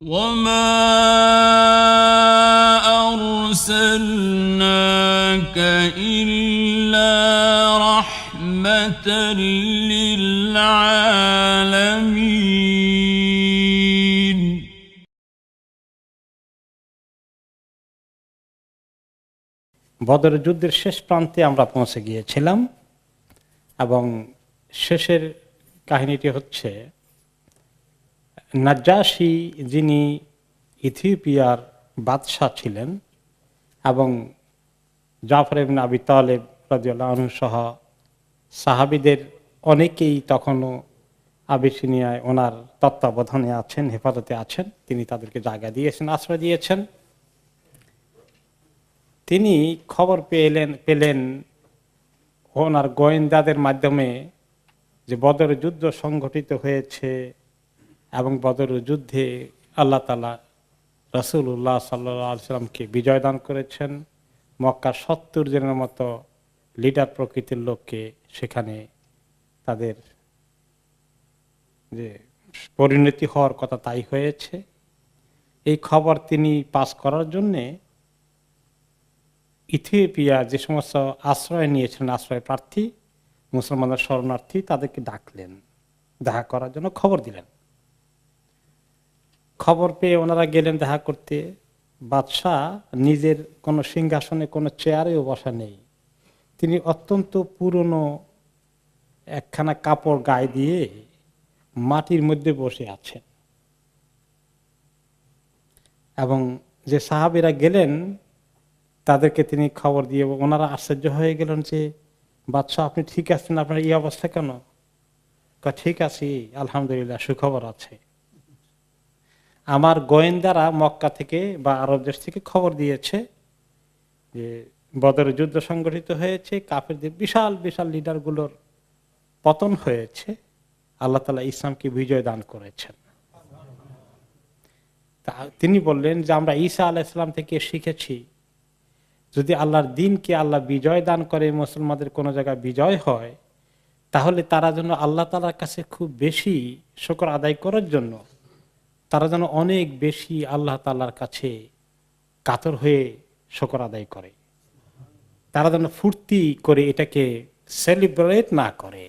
وما أرسلناك إلا رحمة للعالمين বদর যুদ্ধের শেষ প্রান্তে আমরা পৌঁছে গিয়েছিলাম এবং শেষের কাহিনীটি হচ্ছে নাজ্জাশী যিনি ইথিওপিয়ার বাদশাহ ছিলেন এবং জাফর ইবনে আবি তালেব রাদিয়াল্লাহু আনহু সহ সাহাবীদের অনেকেই তখনও আবিসিনিয়ায় ওনার তত্ত্বাবধানে আছেন, হেফাজতে আছেন। তিনি তাদেরকে জায়গা দিয়েছেন, আশ্রয় দিয়েছেন। তিনি খবর পেলেন ওনার গোয়েন্দাদের মাধ্যমে যে বদর যুদ্ধ সংঘটিত হয়েছে এবং বদর যুদ্ধে আল্লাহ তাআলা রাসূলুল্লাহ সাল্লাল্লাহু আলাইহি সাল্লামকে বিজয় দান করেছেন। মক্কার ৭০ জনের মতো লিডার প্রকৃতির লোককে সেখানে তাদের যে পরিণতি হওয়ার কথা তাই হয়েছে। এই খবর তিনি পাস করার জন্যে ইথিওপিয়া যে সমস্ত আশ্রয় নিয়েছিলেন, আশ্রয় প্রার্থী মুসলমানদের শরণার্থী, তাদেরকে ডাকলেন, দেখা করার জন্য খবর দিলেন। খবর পেয়ে ওনারা গেলেন দেখা করতে। বাদশাহ নিজের কোনো সিংহাসনে কোনো চেয়ারেও বসা নেই, তিনি অত্যন্ত পুরনো একখানা কাপড় গায়ে দিয়ে মাটির মধ্যে বসে আছেন। এবং যে সাহাবীরা গেলেন তাদেরকে তিনি খবর দিয়ে ওনারা আশ্চর্য হয়ে গেলেন যে বাদশাহ আপনি ঠিক আছেন, আপনার এই অবস্থা কেন? ঠিক আছি আলহামদুলিল্লাহ, সুখবর আছে। আমার গোয়েন্দারা মক্কা থেকে বা আরব দেশ থেকে খবর দিয়েছে যে বদর যুদ্ধ সংগঠিত হয়েছে, কাফেরদের বিশাল বিশাল লিডারগুলোর পতন হয়েছে, আল্লাহ তাআলা ইসলামকে বিজয় দান করেছেন। তিনি বললেন যে আমরা ঈসা আলাইহিস সালাম থেকে শিখেছি যদি আল্লাহর দ্বীনকে আল্লাহ বিজয় দান করে, মুসলমানদের কোনো জায়গায় বিজয় হয়, তাহলে তারা যেন আল্লাহ তাআলার কাছে খুব বেশি শুকর আদায় করার জন্য তারা যেন অনেক বেশি আল্লাহ তাআলার কাছে কাতর হয়ে শুকর আদায় করে, তারা যেন ফুর্তি করে এটাকে সেলিব্রেট না করে।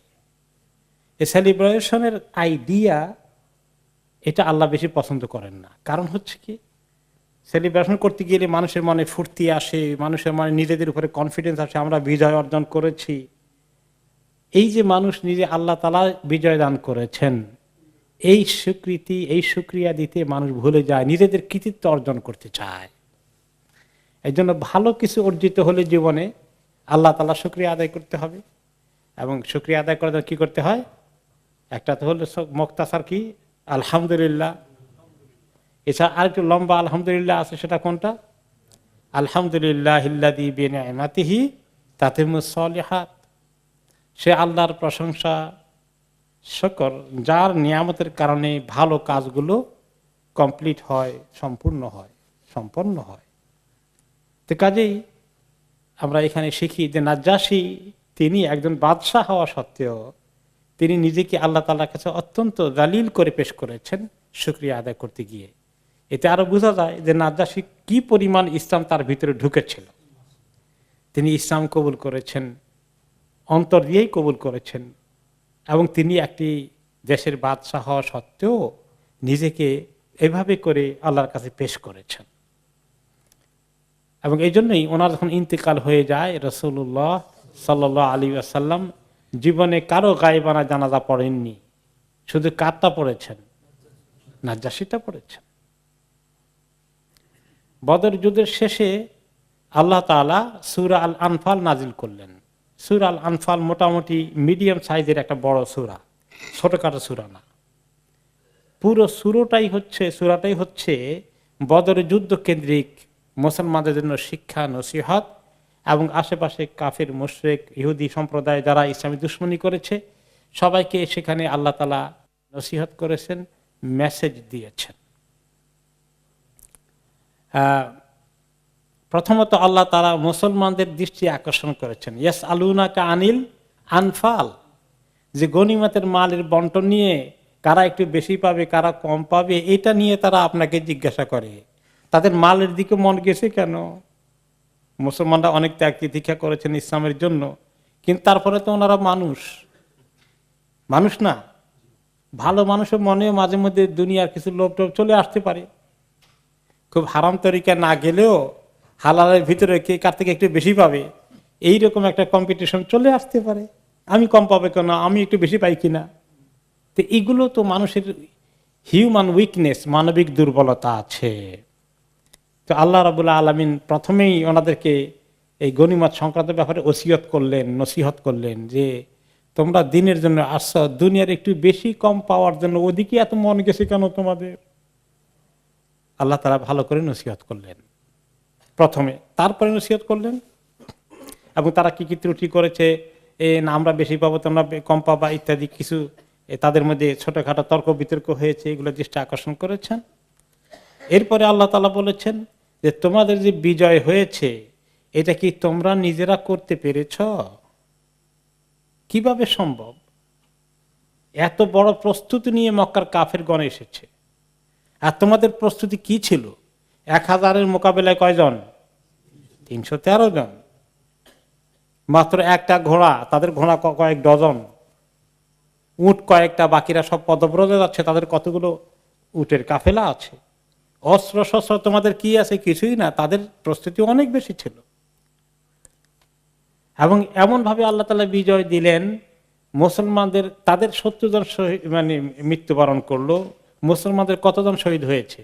এই সেলিব্রেশনের আইডিয়া এটা আল্লাহ বেশি পছন্দ করেন না। কারণ হচ্ছে কি, সেলিব্রেশন করতে গেলে মানুষের মনে ফুর্তি আসে, মানুষের মনে নিজেদের উপরে কনফিডেন্স আসে, আমরা বিজয় অর্জন করেছি। এই যে মানুষ নিজে আল্লাহ তাআলা বিজয় দান করেছেন, এই স্বীকৃতি, এই শুকরিয়া দিতে মানুষ ভুলে যায়, নিজেদের কৃতিত্ব অর্জন করতে চায়। এই জন্য ভালো কিছু অর্জিত হলে জীবনে আল্লাহ তাআলা শুকরিয়া আদায় করতে হবে। এবং শুকরিয়া আদায় করার জন্য কি করতে হয়? একটা তো হলো মুখতাসার কি আলহামদুলিল্লাহ, এছাড়া আরেকটু লম্বা আলহামদুলিল্লাহ আছে, সেটা কোনটা? আলহামদুলিল্লাহিল্লাযী বিনিআমাতিহি তাতিম্মুস সলিহাত। সে আল্লাহর প্রশংসা, শুকর, যার নিয়ামতের কারণে ভালো কাজগুলো কমপ্লিট হয়, সম্পন্ন হয়। তো কাজেই আমরা এখানে শিখি যে নাজ্জাশী তিনি একজন বাদশাহ হওয়া সত্ত্বেও তিনি নিজেকে আল্লাহ তাআলার কাছে অত্যন্ত জালিল করে পেশ করেছেন শুকরিয়া আদায় করতে গিয়ে। এতে আরো বোঝা যায় যে নাজ্জাশী কি পরিমাণ ইসলাম তার ভিতরে ঢুকেছিল। তিনি ইসলাম কবুল করেছেন, অন্তর দিয়েই কবুল করেছেন, এবং তিনি একটি দেশের বাদশাহ হওয়া সত্ত্বেও নিজেকে এভাবে করে আল্লাহর কাছে পেশ করেছেন। এবং এই জন্যই ওনার যখন ইন্তেকাল হয়ে যায়, রাসূলুল্লাহ সাল্লাল্লাহু আলাইহি ওয়াসাল্লাম জীবনে কারো গায়েবানা জানাজা পড়েননি, শুধু কারটা পড়েছেন? নাজ্জাশীটা পড়েছেন। বদর যুদ্ধের শেষে আল্লাহ তাআলা সূরা আল আনফাল নাজিল করলেন। সূরা আল আনফাল মোটামুটি মিডিয়াম সাইজের একটা বড় সূরা, ছোটখাটো সূরা না। পুরো সূরাটাই হচ্ছে বদর যুদ্ধ কেন্দ্রিক মুসলমানদের জন্য শিক্ষা, নসিহত, এবং আশেপাশে কাফির, মুশরিক, ইহুদি সম্প্রদায় যারা ইসলামী দুশমনী করেছে সবাইকে সেখানে আল্লাহ তাআলা নসিহত করেছেন, মেসেজ দিয়েছেন। প্রথমত আল্লাহ তাআলা মুসলমানদের দৃষ্টি আকর্ষণ করেছেন। ইয়াসআলুনাকা আনিল আনফাল, যে গনিমতের মালের বন্টন নিয়ে কারা একটু বেশি পাবে কারা কম পাবে এটা নিয়ে তারা আপনাকে জিজ্ঞাসা করে। তাদের মালের দিকে মন গেছে কেন? মুসলমানরা অনেক ত্যাগ তিতিক্ষা করেছেন ইসলামের জন্য, কিন্তু তারপরে তো ওনারা মানুষ না। ভালো মানুষের মনে মাঝে মধ্যে দুনিয়ার কিছু লোভ টোভ চলে আসতে পারে। খুব হারাম তরিকা না গেলেও হালালের ভিতরে কে কার থেকে একটু বেশি পাবে এইরকম একটা কম্পিটিশন চলে আসতে পারে। আমি কম পাবে কেন, আমি একটু বেশি পাই কিনা। তো এগুলো তো মানুষের হিউম্যান উইকনেস, মানবিক দুর্বলতা আছে। তো আল্লাহ রাব্বুল আলামিন প্রথমেই ওনাদেরকে এই গনিমত সংক্রান্ত ব্যাপারে ওসিয়ত করলেন, নসিহত করলেন যে তোমরা দিনের জন্য আসছো, দুনিয়ার একটু বেশি কম পাওয়ার জন্য ওদিকে এত মন গেছে কেন তোমাদের। আল্লাহ তাআলা ভালো করে নসিহত করলেন প্রথমে, তারপরে নসিহত করলেন এবং তারা কি কি ত্রুটি করেছে, না আমরা বেশি পাবো তোমরা কম পাবা ইত্যাদি কিছু তাদের মধ্যে ছোটখাটো তর্ক বিতর্ক হয়েছে, এগুলো দৃষ্টি আকর্ষণ করেছেন। এরপরে আল্লাহ তাআলা বলেছেন যে তোমাদের যে বিজয় হয়েছে এটা কি তোমরা নিজেরা করতে পেরেছ? কিভাবে সম্ভব? এত বড় প্রস্তুতি নিয়ে মক্কার কাফেরগণ এসেছে, আর তোমাদের প্রস্তুতি কি ছিল? 1000-এর মোকাবেলায় কয়জন? 313 জন। মাত্র একটা ঘোড়া, তাদের ঘোড়া কয়েক ডজন, উট কয়েকটা, বাকিরা সব পদব্রজে যাচ্ছে, তাদের কতগুলো উটের কাফেলা আছে। অস্ত্র শস্ত্র তোমাদের কি আছে? কিছুই না। তাদের প্রস্তুতি অনেক বেশি ছিল। এবং এমন ভাবে আল্লাহ তাআলা বিজয় দিলেন, মুসলমানদের তাদের 70 জন শহীদ মানে মৃত্যুবরণ করলো। মুসলমানদের কতজন শহীদ হয়েছে?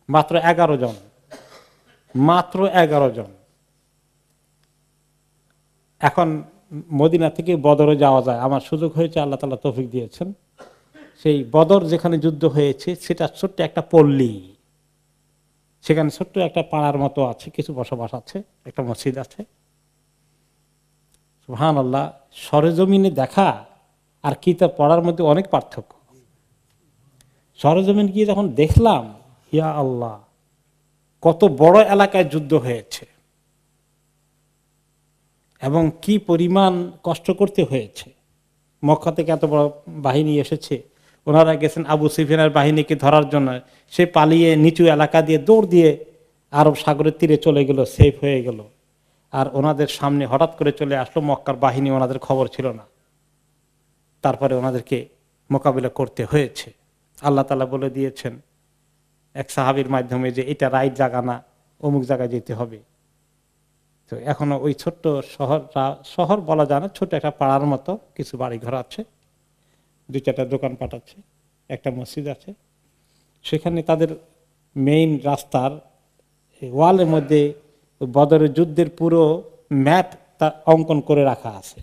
মাত্র 11 জন। মাত্র 11 জন। এখন মদিনা থেকে বদরে যাওয়া যায়, আমার সুযোগ হয়েছে, আল্লাহ তাআলা তৌফিক দিয়েছেন। সেই বদর যেখানে যুদ্ধ হয়েছে সেটা ছোট্ট একটা পল্লী, সেখানে ছোট্ট একটা পাড়ার মতো আছে, কিছু বসবাস আছে, একটা মসজিদ আছে। সুবহানাল্লাহ, সরেজমিনে দেখা আর কিতাব পড়ার মধ্যে অনেক পার্থক্য। সরেজমিন গিয়ে যখন দেখলাম, ইয়া আল্লাহ, কত বড় এলাকায় যুদ্ধ হয়েছে এবং কি পরিমাণ কষ্ট করতে হয়েছে। মক্কা থেকে এত বড় বাহিনী এসেছে, ওনারা গেছেন আবু সুফিয়ানের বাহিনীকে ধরার জন্য, সে পালিয়ে নিচু এলাকা দিয়ে দৌড় দিয়ে আরব সাগরের তীরে চলে গেল, সেফ হয়ে গেল। আর ওনাদের সামনে হঠাৎ করে চলে আসলো মক্কার বাহিনী, ওনাদের খবর ছিল না। তারপরে ওনাদেরকে মোকাবিলা করতে হয়েছে। আল্লাহ তাআলা বলে দিয়েছেন এক সাহাবীর মাধ্যমে যে এটা রাইট জায়গা না, অমুক জায়গায় যেতে হবে। তো এখনো ওই ছোট্ট শহর বলা যায় না, ছোট একটা পাড়ার মতো কিছু বাড়ি ঘর আছে, 2-4টা দোকানপাট আছে, একটা মসজিদ আছে। সেখানে তাদের মেইন রাস্তার ওয়ালের মধ্যে বদরের যুদ্ধের পুরো ম্যাপ অঙ্কন করে রাখা আছে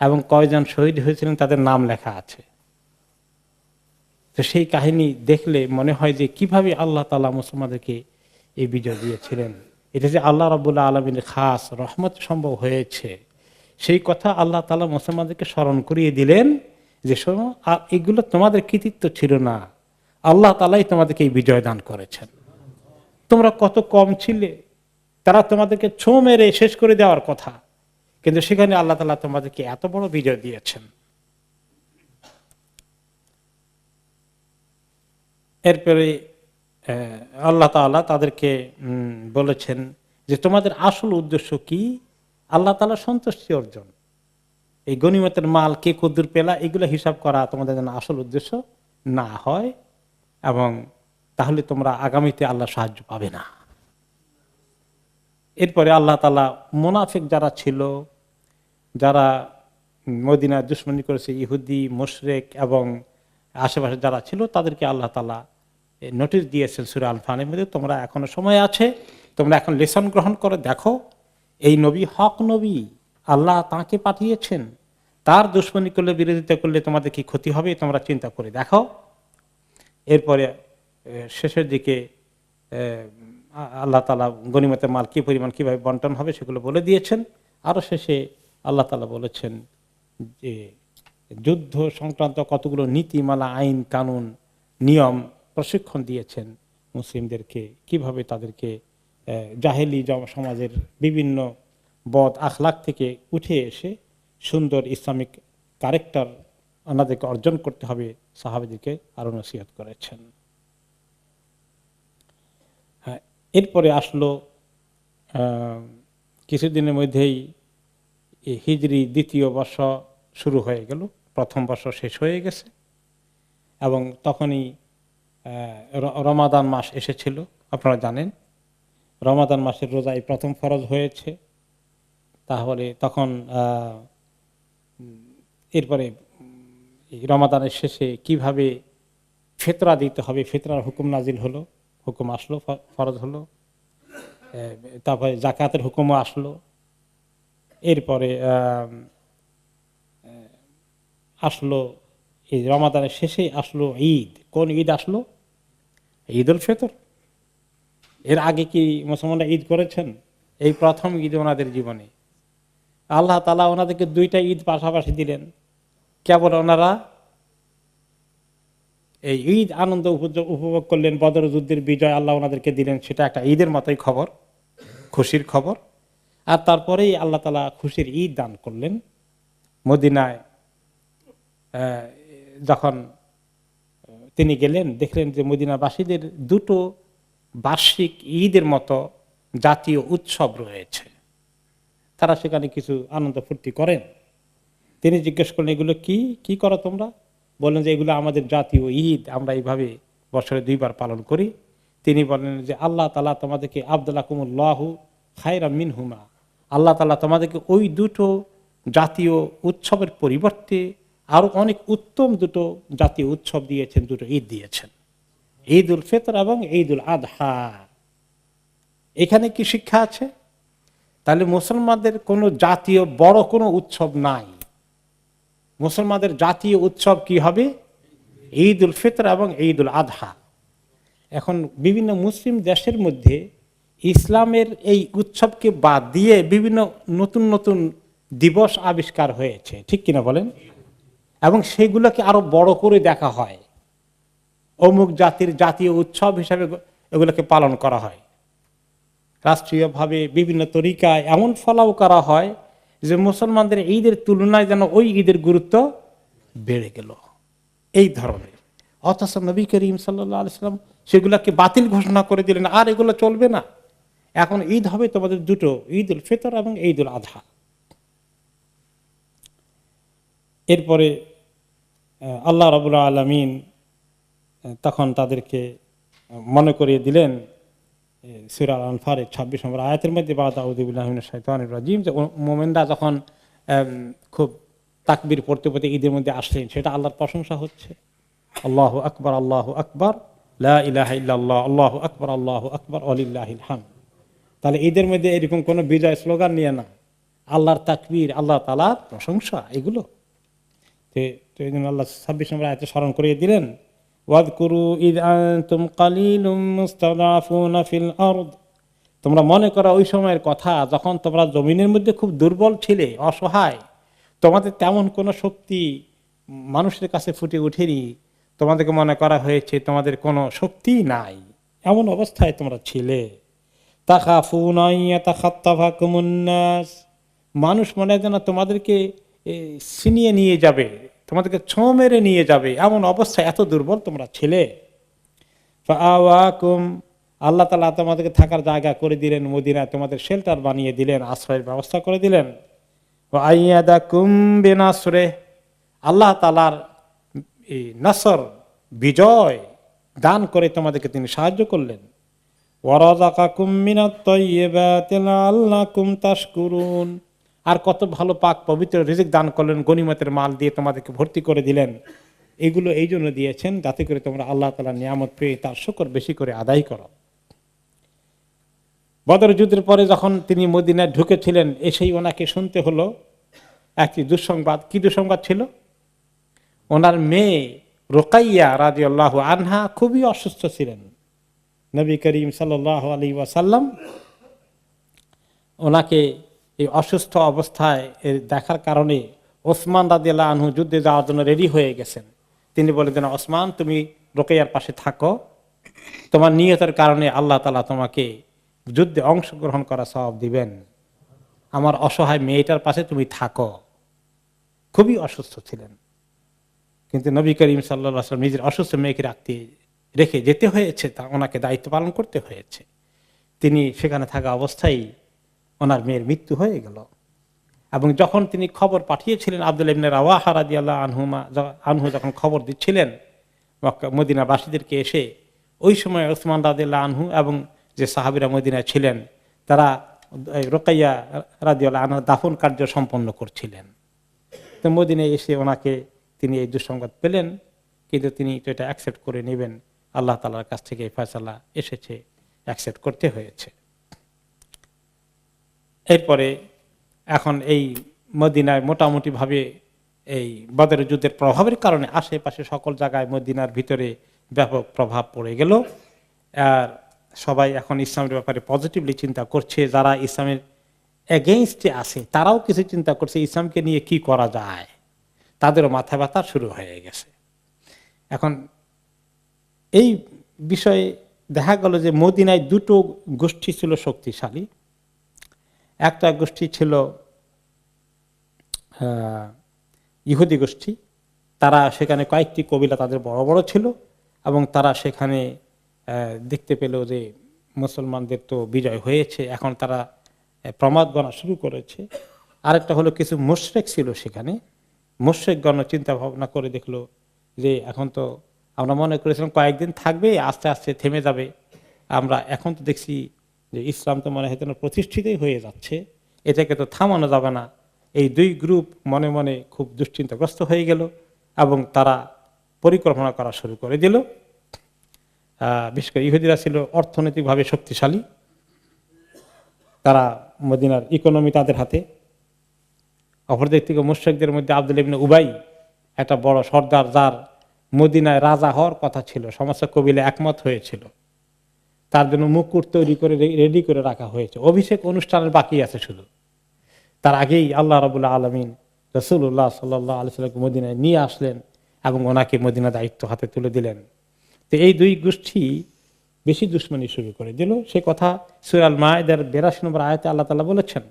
এবং কয়জন শহীদ হয়েছিলেন তাদের নাম লেখা আছে। তো সেই কাহিনী দেখলে মনে হয় যে কিভাবে আল্লাহ তাআলা মুসলমানদেরকে এই বিজয় দিয়েছিলেন। এটা যে আল্লাহ রাব্বুল আলামিনের খাস রহমত সম্ভব হয়েছে, সেই কথা আল্লাহ তাআলা মুসলমানদেরকে স্মরণ করিয়ে দিলেন যে শোনো, আর এগুলো তোমাদের কৃতিত্ব ছিল না, আল্লাহ তাআলাই তোমাদেরকে এই বিজয় দান করেছেন। তোমরা কত কম ছিলে, তারা তোমাদেরকে ছোঁ মেরে শেষ করে দেওয়ার কথা, কিন্তু সেখানে আল্লাহ তাআলা তোমাদেরকে এত বড় বিজয় দিয়েছেন। এরপরে আল্লাহ তাআলা তাদেরকে বলেছেন যে তোমাদের আসল উদ্দেশ্য কি? আল্লাহ তাআলা সন্তুষ্টি অর্জন। এই গনিমতের মাল কে কদ্দুর পেলা এগুলো হিসাব করা তোমাদের যেন আসল উদ্দেশ্য না হয়, এবং তাহলে তোমরা আগামীতে আল্লাহ সাহায্য পাবে না। এরপরে আল্লাহ তাআলা মুনাফিক যারা ছিল, যারা মদিনা দুশমনী করেছে, ইহুদি মুশরিক এবং আশেপাশে যারা ছিল, তাদেরকে আল্লাহ তাআলা নোটিশ দিয়েছেন সূরা আল ফানের মধ্যে, তোমরা এখনো সময় আছে, তোমরা এখন লেসন গ্রহণ করে দেখো, এই নবী হক নবী, আল্লাহ তাকে পাঠিয়েছেন, তার দুশমনী করলে, বিরোধিতা করলে তোমাদের কি ক্ষতি হবে, তোমরা চিন্তা করে দেখো। এরপরে শেষের দিকে আল্লাহ তাআলা গনিমতের মাল কি পরিমাণ কিভাবে বন্টন হবে সেগুলো বলে দিয়েছেন। আরো শেষে আল্লাহ তাআলা বলেছেন যে যুদ্ধ সংক্রান্ত কতগুলো নীতিমালা, আইন কানুন, নিয়ম প্রশিক্ষণ দিয়েছেন মুসলিমদেরকে, কিভাবে তাদেরকে জাহেলি সমাজের বিভিন্ন বদ আখলাক থেকে উঠে এসে সুন্দর ইসলামিক ক্যারেক্টার ওনাদেরকে অর্জন করতে হবে সাহাবীদেরকে আরো নসিহত করেছেন। হ্যাঁ, এরপরে আসলো কিছুদিনের মধ্যেই হিজরি দ্বিতীয় বর্ষ শুরু হয়ে গেল, প্রথম বর্ষ শেষ হয়ে গেছে এবং তখনই রমাদান মাস এসেছিল। আপনারা জানেন রমাদান মাসের রোজা এই প্রথম ফরজ হয়েছে। তাহলে তখন এরপরে রমাদানের শেষে কিভাবে ফিতরা দিতে হবে, ফিতরার হুকুম নাজিল হলো, হুকুম আসলো, ফরজ হলো। তারপরে যাকাতের হুকুমও আসলো। এরপরে আসলো এই রমাদানের শেষে আসলো ঈদ। কোন ঈদ আসলো? ঈদ উল ফিতর। এর আগে কি মুসলমানরা ঈদ করেছেন? এই প্রথম ঈদ ওনাদের জীবনে। আল্লাহ তাআলা ওনাদেরকে দুইটা ঈদ পাশাপাশি দিলেন। কেবল ওনারা এই ঈদ আনন্দ উপভোগ করলেন, বদর যুদ্ধের বিজয় আল্লাহ ওনাদেরকে দিলেন, সেটা একটা ঈদের মতোই খবর, খুশির খবর। আর তারপরেই আল্লাহ তাআলা খুশির ঈদ দান করলেন। মদিনায় যখন তিনি গেলেন, দেখলেন যে মদিনাবাসীদের দুটো বার্ষিক ঈদের মতো জাতীয় উৎসব রয়েছে, তারা সেখানে কিছু আনন্দ ফুর্তি করেন। তিনি জিজ্ঞেস করলেন, এগুলো কি কি করো তোমরা? বললেন যে এগুলো আমাদের জাতীয় ঈদ, আমরা এইভাবে বছরে 2 বার পালন করি। তিনি বললেন যে আল্লাহ তাআলা তোমাদেরকে আবদালাকুমুল্লাহু খায়রাম মিনহুমা, আল্লাহ তাআলা তোমাদেরকে ওই দুটো জাতীয় উৎসবের পরিবর্তে আরো অনেক উত্তম দুটো জাতীয় উৎসব দিয়েছেন, দুটো ঈদ দিয়েছেন, ঈদ উল ফিতর এবং ঈদ উল আদহা। এখানে কি শিক্ষা আছে? তাহলে মুসলমানদের কোনো জাতীয় বড় কোনো উৎসব নাই। মুসলমানদের জাতীয় উৎসব কি হবে? ঈদ উল ফিতর এবং ঈদ উল আদহা। এখন বিভিন্ন মুসলিম দেশের মধ্যে ইসলামের এই উৎসবকে বাদ দিয়ে বিভিন্ন নতুন নতুন দিবস আবিষ্কার হয়েছে, ঠিক কিনা বলেন? এবং সেগুলোকে আরো বড় করে দেখা হয়, অমুক জাতির জাতীয় উৎসব হিসাবে এগুলোকে পালন করা হয়। রাষ্ট্রীয়ভাবে বিভিন্ন তরিকায় এমন ফলাও করা হয় যে মুসলমানদের ঈদের তুলনায় যেন ওই ঈদের গুরুত্ব বেড়ে গেল, এই ধরনের। অথচ নবী করিম সাল্লাল্লাহু আলাইহি ওয়াসাল্লাম সেগুলোকে বাতিল ঘোষণা করে দিলেন, আর এগুলো চলবে না, এখন ঈদ হবে তোমাদের দুটো, ঈদ উল ফিতর এবং ঈদ উল আদহা। এরপরে আল্লাহ রাব্বুল আলামিন তখন তাদেরকে মনে করিয়ে দিলেন সূরা আল-আনফালের 26 নম্বর আয়াতের মধ্যে, বাদ আউযু বিল্লাহি মিনাশ শাইতানির রাজিম, যে মুমিনরা যখন খুব তাকবীর পড়তে পড়তে ঈদের মধ্যে আসলেন, সেটা আল্লাহর প্রশংসা হচ্ছে, আল্লাহু আকবার, আল্লাহু আকবার, লা ইলাহা ইল্লাল্লাহ, আল্লাহু আকবার, আল্লাহু আকবার, ওয়ালিল্লাহিল হামদ। তাহলে ঈদের মধ্যে এরকম কোন বিজয় স্লোগান নিয়ে না, আল্লাহর তাকবীর, আল্লাহ তাআলার প্রশংসা, এগুলো। তো এই জন্য আল্লাহ 26 নম্বর আয়াতে স্মরণ করিয়ে দিলেন, ওয়াযকুরু ইয আনতুম কালিলুম মুস্তাদআফুনা ফিল আরদ, তোমরা মনে করো ওই সময়ের কথা যখন তোমরা জমিনের মধ্যে খুব দুর্বল ছিলে, অসহায়, তোমাদের তেমন কোনো শক্তি মানুষের কাছে ফুটে ওঠেনি, তোমাদেরকে মনে করা হয়েছে তোমাদের কোনো শক্তি নাই, এমন অবস্থায় তোমরা ছিলে। তাখাফুনা ইয়াতাখাত্তাফাকুমুন নাস, মানুষ মনে হয় যেন তোমাদেরকে ছিনিয়ে নিয়ে যাবে, তোমাদেরকে ছোঁ মেরে নিয়ে যাবে, এমন অবস্থায় এত দুর্বল তোমরা ছিলে। ফাআওয়াকুম, আল্লাহ তাআলা তোমাদেরকে থাকার জায়গা করে দিলেন, মদিনায় তোমাদের শেল্টার বানিয়ে দিলেন, আশ্রয়ের ব্যবস্থা করে দিলেন। ওয়া আইয়াদাকুম বিনাসরে, আল্লাহ তাআলার এই নাসর, বিজয় দান করে তোমাদেরকে তিনি সাহায্য করলেন। ওয়া রাযাকাকুম মিনাত তাইয়্যিবাতি লাআল্লাকুম তাশকুরুন, আর কত ভালো পাক পবিত্র রিজিক দান করলেন, গনিমতের মাল দিয়ে তোমাদেরকে ভর্তি করে দিলেন। এগুলো এই জন্য দিয়েছেন যাতে করে তোমরা আল্লাহ তাআলার নিয়ামত পেয়ে তার শুকর বেশি করে আদায় করো। বদর যুদ্ধের পরে যখন তিনি মদিনায় ঢুকেছিলেন, এসেই ওনাকে শুনতে হলো একটি দুঃসংবাদ। কি দুঃসংবাদ ছিল? ওনার মেয়ে রুকাইয়া রাদিয়াল্লাহু আনহা খুবই অসুস্থ ছিলেন। নবী করিম সাল্লাল্লাহু আলাইহি ওয়াসাল্লাম ওনাকে এই অসুস্থ অবস্থায় দেখার কারণে ওসমান রাদিয়াল্লাহু আনহু যুদ্ধে যাওয়ার জন্য রেডি হয়ে গেছেন। তিনি বলে দেন, ওসমান তুমি রুকাইয়ার পাশে থাকো, তোমার নিয়তের কারণে আল্লাহ তাআলা তোমাকে যুদ্ধে অংশগ্রহণ করা সওয়াব দিবেন, আমার অসহায় মেয়েটার পাশে তুমি থাকো। খুবই অসুস্থ ছিলেন। কিন্তু নবী করিম সাল্লাল্লাহু আলাইহি ওয়াসাল্লাম নিজের অসুস্থ মেয়েকে রেখে যেতে হয়েছে, তা ওনাকে দায়িত্ব পালন করতে হয়েছে। তিনি সেখানে থাকা অবস্থায় ওনার মেয়ের মৃত্যু হয়ে গেল। এবং যখন তিনি খবর পাঠিয়েছিলেন, আব্দুল্লাহ ইবনে রাওয়াহা রাদিয়াল্লাহু আনহু যখন খবর দিচ্ছিলেন মক্কা মদিনাবাসীদেরকে এসে, ওই সময় ওসমান রাদিয়াল্লাহু আনহু এবং যে সাহাবীরা মদিনায় ছিলেন তারা রুকাইয়া রাদিয়াল্লাহু আনহা দাফন কার্য সম্পন্ন করছিলেন। তো মদিনায় এসে ওনাকে তিনি এই দুঃসংবাদ পেলেন, কিন্তু তিনি এটা অ্যাকসেপ্ট করে নেবেন। আল্লাহ তাআলার কাছ থেকে এই ফয়সালা এসেছে, অ্যাকসেপ্ট করতে হয়েছে। এরপরে এখন এই মদিনায় মোটামুটি ভাবে এই বদরের যুদ্ধের প্রভাবের কারণে আশেপাশে সকল জায়গায় মদিনার ভিতরে ব্যাপক প্রভাব পড়ে গেল। আর সবাই এখন ইসলামের ব্যাপারে পজিটিভলি চিন্তা করছে। যারা ইসলামের এগেইনস্টে আছে তারাও কিছু চিন্তা করছে ইসলামকে নিয়ে কি করা যায়, তাদেরও মাথা ব্যথা শুরু হয়ে গেছে। এখন এই বিষয়ে দেখা গেল যে মদিনায় দুটো গোষ্ঠী ছিল শক্তিশালী। একটা গোষ্ঠী ছিল ইহুদি গোষ্ঠী, তারা সেখানে কয়েকটি কবিলা তাদের বড় বড় ছিল এবং তারা সেখানে দেখতে পেল যে মুসলমানদের তো বিজয় হয়েছে, এখন তারা প্রমাদ গণা শুরু করেছে। আরেকটা হলো কিছু মুশরিক ছিল সেখানে, মুশরিকগণ চিন্তা ভাবনা করে দেখলো যে এখন তো আমরা মনে করেছিলাম কয়েকদিন থাকবে, আস্তে আস্তে থেমে যাবে, আমরা এখন তো দেখছি যে ইসলাম তো মনে হয় প্রতিষ্ঠিতই হয়ে যাচ্ছে, এটাকে তো থামানো যাবে না। এই দুই গ্রুপ মনে মনে খুব দুশ্চিন্তাগ্রস্ত হয়ে গেল এবং তারা পরিকল্পনা করা শুরু করে দিল। বিশেষ করে ইহুদিরা ছিল অর্থনৈতিকভাবে শক্তিশালী, তারা মদিনার ইকোনমি তাদের হাতে। অপরদিক থেকে মুশরিকদের মধ্যে আব্দুল্লাহ ইবনে উবাই একটা বড় সর্দার, যার মদিনায় রাজা হওয়ার কথা ছিল, সমস্ত কবিলা একমত হয়েছিল, তার জন্য মুকুট তৈরি করে রেডি করে রাখা হয়েছে, অভিষেক অনুষ্ঠানের বাকি আছে শুধু। তার আগেই আল্লাহ রাব্বুল আলামিন রাসূলুল্লাহ সাল্লাল্লাহু আলাইহি ওয়াসাল্লামকে মদিনায় নিয়ে আসলেন এবং ওনাকে মদিনা দায়িত্ব হাতে তুলে দিলেন। তো এই দুই গোষ্ঠী বেশি দুশ্মনী শুরু করে দিল। সে কথা সূরা আল মাইদার 82 নম্বর আয়াতে আল্লাহ তাআলা বলেছেন,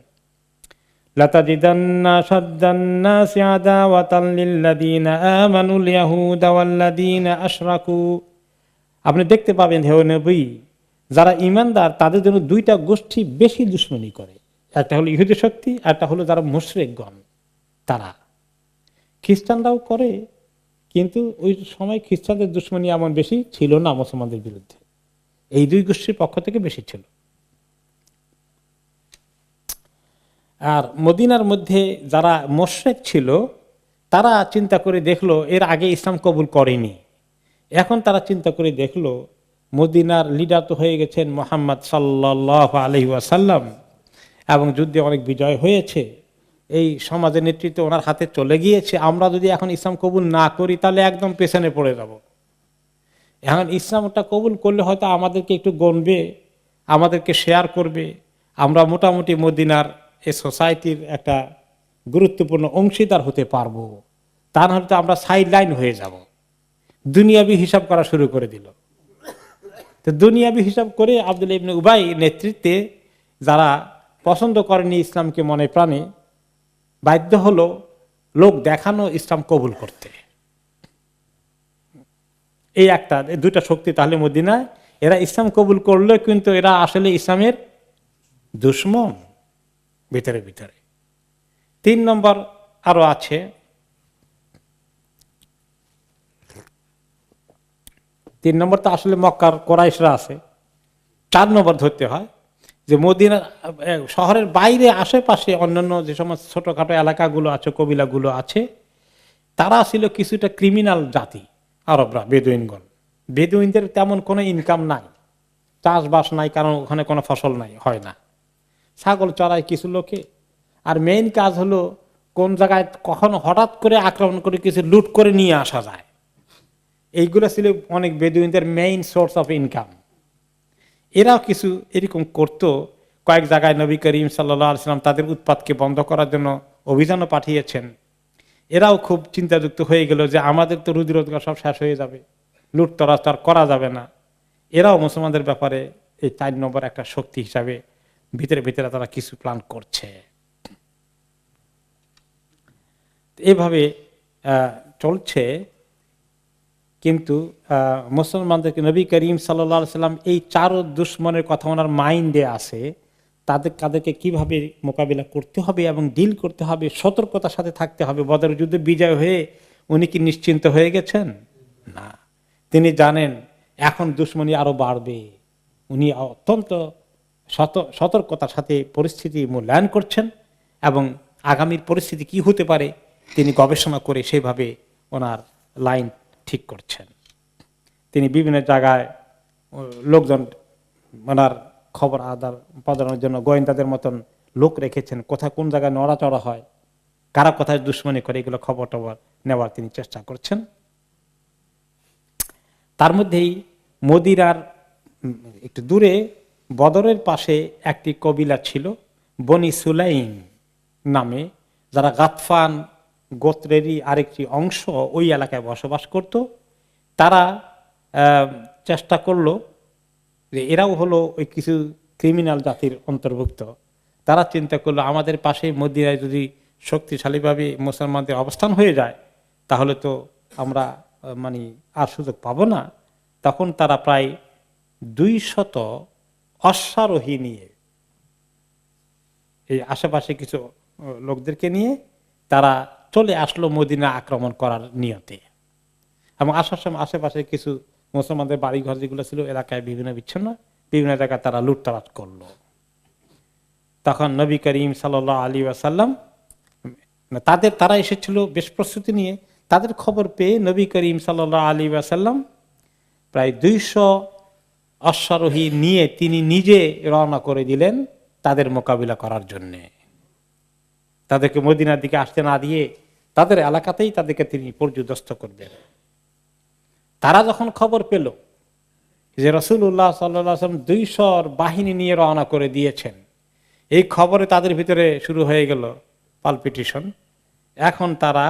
লাতাজিদান্না শাদ্দান-নাসি আদাওয়াতান লিল্লাযীনা আমানুল ইয়াহুদা ওয়াল্লাযীনা আশরাকু। আপনি দেখতে পাবেন হে নবী, যারা ঈমানদার তাদের জন্য দুইটা গোষ্ঠী বেশি দুশ্মনী করে। একটা হলো ইহুদি শক্তি, একটা হলো যারা মুশরিকগণ। তারা খ্রিস্টানরাও করে, কিন্তু ওই সময় খ্রিস্টানদের দুশ্মনী এমন বেশি ছিল না মুসলমানদের বিরুদ্ধে, এই দুই গোষ্ঠীর পক্ষ থেকে বেশি ছিল। আর মদিনার মধ্যে যারা মুশরিক ছিল তারা চিন্তা করে দেখলো এর আগে ইসলাম কবুল করেনি, এখন তারা চিন্তা করে দেখলো মদিনার লিডার তো হয়ে গেছেন মুহাম্মদ সাল্লাল্লাহু আলাইহি ওয়াসাল্লাম এবং যুদ্ধে অনেক বিজয় হয়েছে, এই সমাজের নেতৃত্ব ওনার হাতে চলে গিয়েছে। আমরা যদি এখন ইসলাম কবুল না করি তাহলে একদম পেছনে পড়ে যাব। এখন ইসলামটা কবুল করলে হয়তো আমাদেরকে একটু গণবে, আমাদেরকে শেয়ার করবে, আমরা মোটামুটি মদিনার এই সোসাইটির একটা গুরুত্বপূর্ণ অংশীদার হতে পারবো, তা না হলে আমরা সাইড লাইন হয়ে যাব। দুনিয়াবি হিসাব করা শুরু করে দিল। তো দুনিয়াবি হিসাব করে আব্দুল্লাহ ইবনে উবাই নেতৃত্বে যারা পছন্দ করেনি ইসলামকে মনে প্রাণে, বাধ্য হলো লোক দেখানো ইসলাম কবুল করতে। এই একটা দুইটা শক্তি তাহলে মদিনায়, এরা ইসলাম কবুল করলে কিন্তু এরা আসলে ইসলামের দুশমন ভিতরে ভিতরে। 3 নম্বর আরো আছে, 3 নম্বর তো আসলে মক্কার কোরাইশরা আছে। 4 নম্বর ধরতে হয় যে মদিনা শহরের বাইরে আশেপাশে অন্যান্য যে সমস্ত ছোটখাটো এলাকাগুলো আছে, কবিলাগুলো আছে, তারা ছিল কিছুটা ক্রিমিনাল জাতি। আরবরা, বেদুইনগণ, বেদুইনদের তেমন কোনো ইনকাম নাই, চাষবাস নাই, কারণ ওখানে কোনো ফসল নাই, হয় না। ছাগল চড়ায় কিছু লোকে, আর মেইন কাজ হলো কোন জায়গায় কখনো হঠাৎ করে আক্রমণ করে কিছু লুট করে নিয়ে আসা যায়। এইগুলো ছিল অনেক বেদুইনদের মেইন সোর্স অফ ইনকাম। এরাও কিছু এরকম করতো। কয়েক জায়গায় নবী করিম সাল্লাল্লাহু আলাইহি ওয়াসাল্লাম তাদের উৎপাতকে বন্ধ করার জন্য অভিযানও পাঠিয়েছেন। এরাও খুব চিন্তাযুক্ত হয়ে গেল যে আমাদের তো রুজি রোজগার সব শেষ হয়ে যাবে, লুটতরাজ তার করা যাবে না। এরাও মুসলমানদের ব্যাপারে এই 4 নম্বর একটা শক্তি হিসাবে ভিতরে ভিতরে তারা কিছু প্ল্যান করছে। এভাবে চলছে। কিন্তু মুসলমানদেরকে নবী করিম সাল্লাল্লাহু আলাইহি সাল্লাম এই চার দুশ্মনের কথা ওনার মাইন্ডে আছে, তাদেরকে কিভাবে মোকাবিলা করতে হবে এবং ডিল করতে হবে, সতর্কতার সাথে থাকতে হবে। বদর যুদ্ধে বিজয় হয়ে উনি কি নিশ্চিন্ত হয়ে গেছেন? না, তিনি জানেন এখন দুশ্মনী আরো বাড়বে। উনি অত্যন্ত সতর্কতার সাথে পরিস্থিতি মূল্যায়ন করছেন এবং আগামীর পরিস্থিতি কি হতে পারে তিনি গবেষণা করে সেভাবে ওনার লাইন ঠিক করছেন। তিনি বিভিন্ন জায়গায় লোকজন ওনার খবর আদান প্রদানের জন্য গোয়েন্দাদের মতন লোক রেখেছেন, কোথায় কোন জায়গায় নড়াচড়া হয়, কারা কোথায় দুশ্মনী করে, এগুলো খবর টবর নেওয়ার তিনি চেষ্টা করছেন। তার মধ্যেই মদিনার একটু দূরে বদরের পাশে একটি কবিলা ছিল বনি সুলাইম নামে, যারা গাতফান গোত্রেরই আরেকটি অংশ ওই এলাকায় বসবাস করত। তারা চেষ্টা করলো যে এরাও হলো ওই কিছু ক্রিমিনাল জাতির অন্তর্ভুক্ত। তারা চিন্তা করলো আমাদের পাশে মদিনায় যদি শক্তিশালীভাবে মুসলমানদের অবস্থান হয়ে যায় তাহলে তো আমরা মানে আর সুযোগ পাবো না। তখন তারা প্রায় 200 অশ্বারোহী নিয়ে, এই আশেপাশে কিছু লোকদেরকে নিয়ে তারা চলে আসলো মদিনা আক্রমণ করার নিয়তে। এবং আসার সময় আশেপাশে কিছু মুসলমানদের বাড়িঘর যেগুলো ছিল এলাকায় বিভিন্ন জায়গায় তারা লুটতরাজ করলো। তখন নবী করিম সাল্লাল্লাহু আলাইহি ওয়াসাল্লাম তারা এসেছিল বেশ প্রস্তুতি নিয়ে। তাদের খবর পেয়ে নবী করিম সাল্লাল্লাহু আলাইহি ওয়াসাল্লাম প্রায় 200 অশ্বারোহী নিয়ে তিনি নিজে রওনা করে দিলেন তাদের মোকাবিলা করার জন্য। তাদেরকে মদিনার দিকে আসতে না দিয়ে তাদের এলাকাতেই তাদেরকে তিনি পর্যুদস্ত করবেন। তারা যখন খবর পেল যে রাসূলুল্লাহ সাল্লাল্লাহু আলাইহি ওয়াসাল্লাম 200 বাহিনী নিয়ে রওনা করে দিয়েছেন, এই খবরে তাদের ভিতরে শুরু হয়ে গেল পালপিটিশন। এখন তারা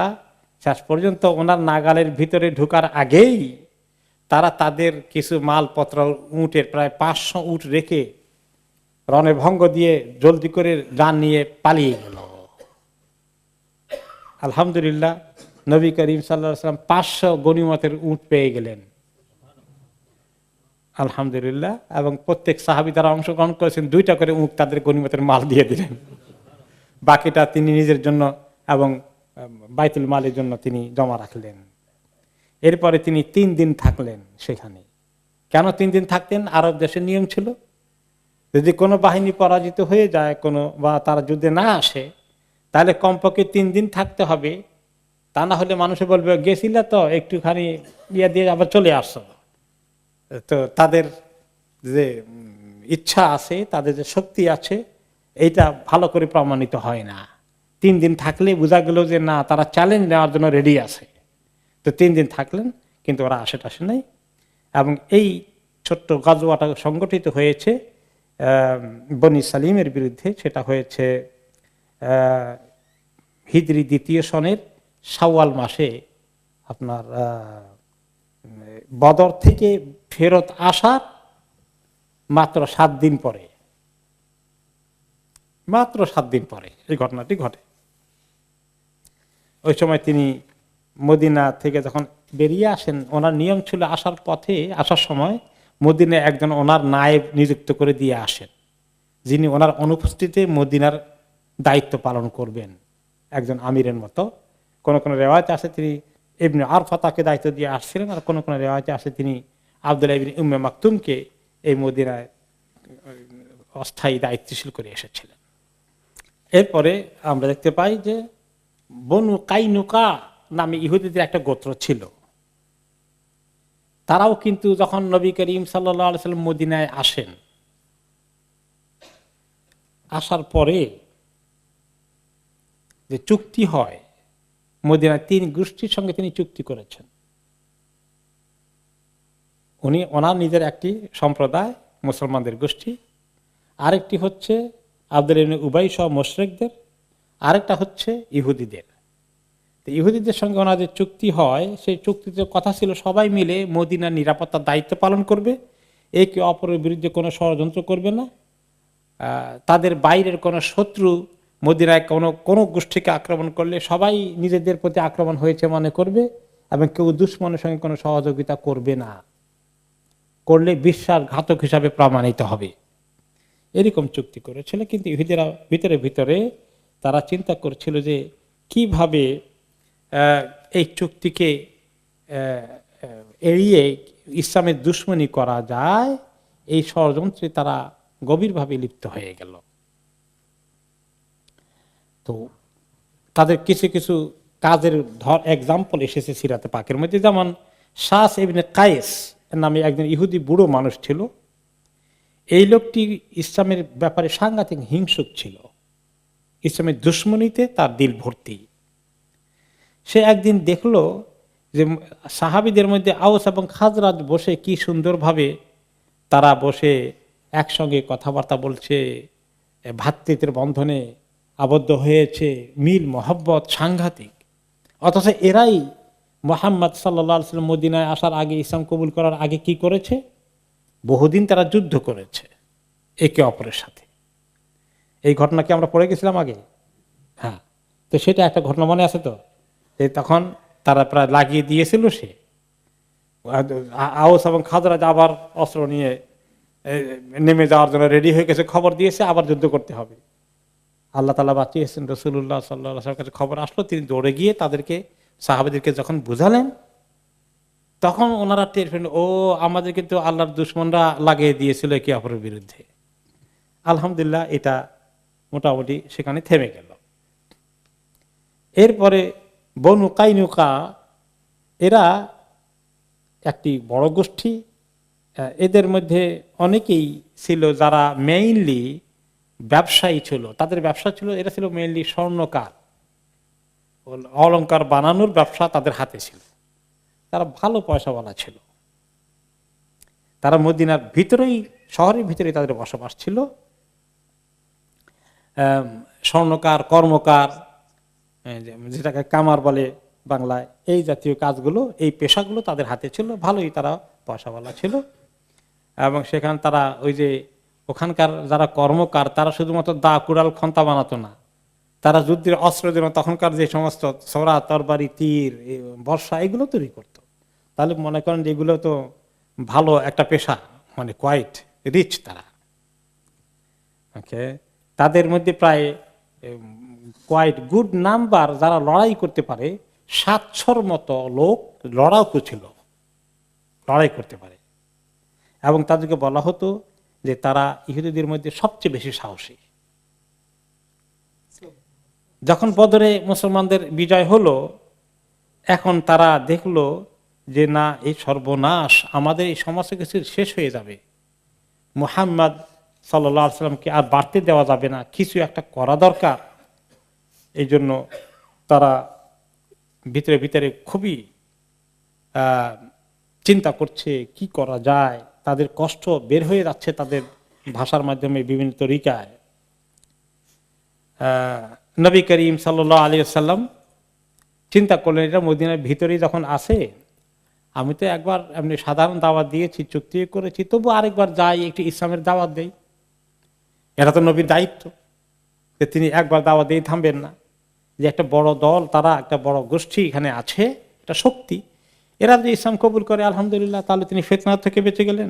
শেষ পর্যন্ত ওনার নাগালের ভিতরে ঢোকার আগেই তারা তাদের কিছু মালপত্র, উটের প্রায় 500 উট রেখে রণে ভঙ্গ দিয়ে জলদি করে যান নিয়ে পালিয়ে গেল। আলহামদুলিল্লাহ, নবী করিম সাল্লাল্লাহু আলাইহি ওয়াসাল্লাম 500 গনিমতের উট পেয়ে গেলেন, আলহামদুলিল্লাহ। এবং প্রত্যেক সাহাবী যারা অংশগ্রহণ করেছেন 2টা করে উট তাদের গনিমতের মাল দিয়ে দিলেন। বাকিটা তিনি নিজের জন্য এবং বাইতুল মালের জন্য তিনি জমা রাখলেন। এরপরে তিনি 3 দিন থাকলেন সেখানে। কেন 3 দিন থাকতেন? আরব দেশের নিয়ম ছিল যদি কোনো বাহিনী পরাজিত হয়ে যায় বা তারা যুদ্ধে না আসে তাহলে কমপক্ষে 3 দিন থাকতে হবে। তা না হলে মানুষে বলবে গেছিলা তো একটুখানি দিয়ে আবার চলে আসছো। তো তাদের যে ইচ্ছা আছে, তাদের যে শক্তি আছে, এইটা ভালো করে প্রমাণিত হয় না। 3 দিন থাকলে বোঝা গেল যে না, তারা চ্যালেঞ্জ নেওয়ার জন্য রেডি আছে। তো 3 দিন থাকলেন, কিন্তু ওরা আসে নাই। এবং এই ছোট্ট গাজওয়াটা সংগঠিত হয়েছে বনি সালিমের বিরুদ্ধে। সেটা হয়েছে হিজরি 2য় সনের শাওয়াল মাসে, আপনার বদর থেকে ফেরত আসার মাত্র 7 দিন পরে, এই ঘটনাটি ঘটে। ওই সময় তিনি মদিনা থেকে যখন বেরিয়ে আসেন, ওনার নিয়ম ছিল আসার সময় মদিনায় একজন ওনার নায়েব নিযুক্ত করে দিয়ে আসেন, যিনি ওনার অনুপস্থিতিতে মদিনার দায়িত্ব পালন করবেন, একজন আমিরের মতো। কোন কোন রেওয়ায়েতে আছে তিনি ইবনে আরফা তাকে দায়িত্ব দিয়ে আসছিলেন, আর কোন কোন রেওয়ায়েতে আছে তিনি আব্দুল্লাহ ইবনে উম্মে মাকতুমকে এই মদিনায় অস্থায়ী দায়িত্বশীল করে এসেছিলেন। এরপরে আমরা দেখতে পাই যে বনু কাইনুকা নামে ইহুদিদের একটা গোত্র ছিল। তারাও কিন্তু যখন নবী করিম সাল্লাল্লাহু আলাইহি ওয়াসাল্লাম মদিনায় আসেন, আসার পরে যে চুক্তি হয়, মদিনায় 3 গোষ্ঠীর সঙ্গে তিনি চুক্তি করেছেন। ওনার নিজের একটি সম্প্রদায় মুসলমানদের গোষ্ঠী, আরেকটি হচ্ছে আব্দুল্লাহ ইবনে উবাই সহ মুশরিকদের, আরেকটা হচ্ছে ইহুদিদের। তো ইহুদিদের সঙ্গে ওনাদের চুক্তি হয়, সেই চুক্তিতে কথা ছিল সবাই মিলে মদিনার নিরাপত্তার দায়িত্ব পালন করবে, একে অপরের বিরুদ্ধে কোনো ষড়যন্ত্র করবে না, তাদের বাইরের কোনো শত্রু মদিনায় কোনো গোষ্ঠীকে আক্রমণ করলে সবাই নিজেদের প্রতি আক্রমণ হয়েছে মনে করবে এবং কেউ দুশমনের সঙ্গে কোনো সহযোগিতা করবে না, করলে বিশ্বাসঘাতক হিসাবে প্রমাণিত হবে, এরকম চুক্তি করেছিল। কিন্তু ইহুদিরা ভিতরে ভিতরে তারা চিন্তা করছিল যে কিভাবে এই চুক্তিকে এড়িয়ে ইসলামের দুশমনি করা যায়, এই ষড়যন্ত্রে তারা গভীরভাবে লিপ্ত হয়ে গেল। তো তাদের কিছু কিছু কাজের এক্সাম্পল এসেছে সিরাতে পাকের মধ্যে, যেমন শাস ইবনে কায়েস নামে একজন ইহুদি বুড়ো মানুষ ছিল। এই লোকটি ইসলামের ব্যাপারে সাংঘাতিক হিংসুক ছিল, ইসলামের দুশমনিতে তার দিল ভর্তি। সে একদিন দেখলো যে সাহাবীদের মধ্যে আউস এবং খাজরাজ বসে কি সুন্দরভাবে তারা বসে একসঙ্গে কথাবার্তা বলছে, ভ্রাতৃত্বের বন্ধনে আবদ্ধ হয়েছে, মিল মহব্বত সাংঘাতিক। অথচ এরাই মুহাম্মদ সাল্লাল্লাহু আলাইহি ওয়াসাল্লাম মদিনায় আসার আগে, ইসলাম কবুল করার আগে কি করেছে? বহুদিন তারা যুদ্ধ করেছে একে অপরের সাথে। এই ঘটনা কি আমরা পড়ে গেছিলাম আগে? হ্যাঁ, তো সেটা একটা ঘটনা মনে আছে তো, তখন তারা প্রায় লাগিয়ে দিয়েছিল। সে আউস এবং খাজরাজ আবার অস্ত্র নিয়ে নেমে যাওয়ার জন্য রেডি হয়ে গেছে, খবর দিয়েছে আবার যুদ্ধ করতে হবে। আল্লাহ তাআলা বাঁচিয়েছেন, রাসূলুল্লাহ সাল্লাল্লাহু আলাইহি ওয়াসাল্লামের কাছে খবর আসলো, তিনি দৌড়ে গিয়ে তাদেরকে, সাহাবাদেরকে যখন বুঝালেন, তখন ওনারা টের পেলেন, ও আমাদের কিন্তু আল্লাহর দুশমনরা লাগিয়ে দিয়েছিল একে অপরের বিরুদ্ধে। আলহামদুলিল্লাহ, এটা মোটামুটি সেখানে থেমে গেল। এরপরে বনু কাইনুকা, এরা একটি বড় গোষ্ঠী। এদের মধ্যে অনেকেই ছিল যারা মেইনলি ব্যবসায়ী ছিল, তাদের ব্যবসা ছিল, এরা ছিল মেইনলি স্বর্ণকার, অলংকার বানানোর ব্যবসা তাদের হাতে ছিল। তারা ভালো পয়সাওয়ালা ছিল। তারা মদিনার ভিতরেই, শহরের ভিতরেই তাদের বসবাস ছিল। স্বর্ণকার, কর্মকার, যেটাকে কামার বলে বাংলায়, এই জাতীয় কাজগুলো, এই পেশাগুলো তাদের হাতে ছিল। ভালোই তারা পয়সাওয়ালা ছিল। এবং সেখানে তারা ওই যে ওখানকার যারা কর্মকার, তারা শুধুমাত্র দা কুড়াল খন্তা বানাতো না, তারা যুদ্ধের অস্ত্রের জন্য তখনকার যে সমস্ত ছোরা, তরবারি, তীর, বর্ষা, এগুলো তৈরি করত। তাহলে মনে করেন যে এগুলো তো ভালো একটা পেশা, মানে কোয়াইট রিচ তারা। ওকে, তাদের মধ্যে প্রায় কোয়াইট গুড নাম্বার যারা লড়াই করতে পারে, 700 মতো লোক লড়াকু ছিল, লড়াই করতে পারে। এবং তাদেরকে বলা হতো যে তারা ইহুদিদের মধ্যে সবচেয়ে বেশি সাহসী। যখন বদরে মুসলমানদের বিজয় হলো, এখন তারা দেখলো যে না, এই সর্বনাশ, আমাদের এই সমস্ত কিছু শেষ হয়ে যাবে, মুহাম্মদ সাল্লাল্লাহু আলাইহি ওয়াসাল্লামকে আর বাড়তে দেওয়া যাবে না, কিছু একটা করা দরকার। এই জন্য তারা ভিতরে ভিতরে খুবই চিন্তা করছে কি করা যায়। তাদের কষ্ট বের হয়ে যাচ্ছে তাদের ভাষার মাধ্যমে বিভিন্ন তরিকায়। নবী করিম সাল্লাল্লাহু আলাইহি ওয়াসাল্লাম চিন্তা করলেন, এটা মদিনার ভিতরেই যখন আসে, আমি তো একবার এমনি সাধারণ দাওয়াত দিয়েছি, চুক্তি করেছি, তবু আরেকবার যাই, একটি ইসলামের দাওয়াত দেই। এটা তো নবীর দায়িত্ব, যে তিনি একবার দাওয়াত দিয়ে থামবেন না। যে একটা বড় দল, তারা একটা বড় গোষ্ঠী এখানে আছে, একটা শক্তি, এরা যদি ইসলাম কবুল করে আলহামদুলিল্লাহ, তাহলে তিনি ফিতনা থেকে বেঁচে গেলেন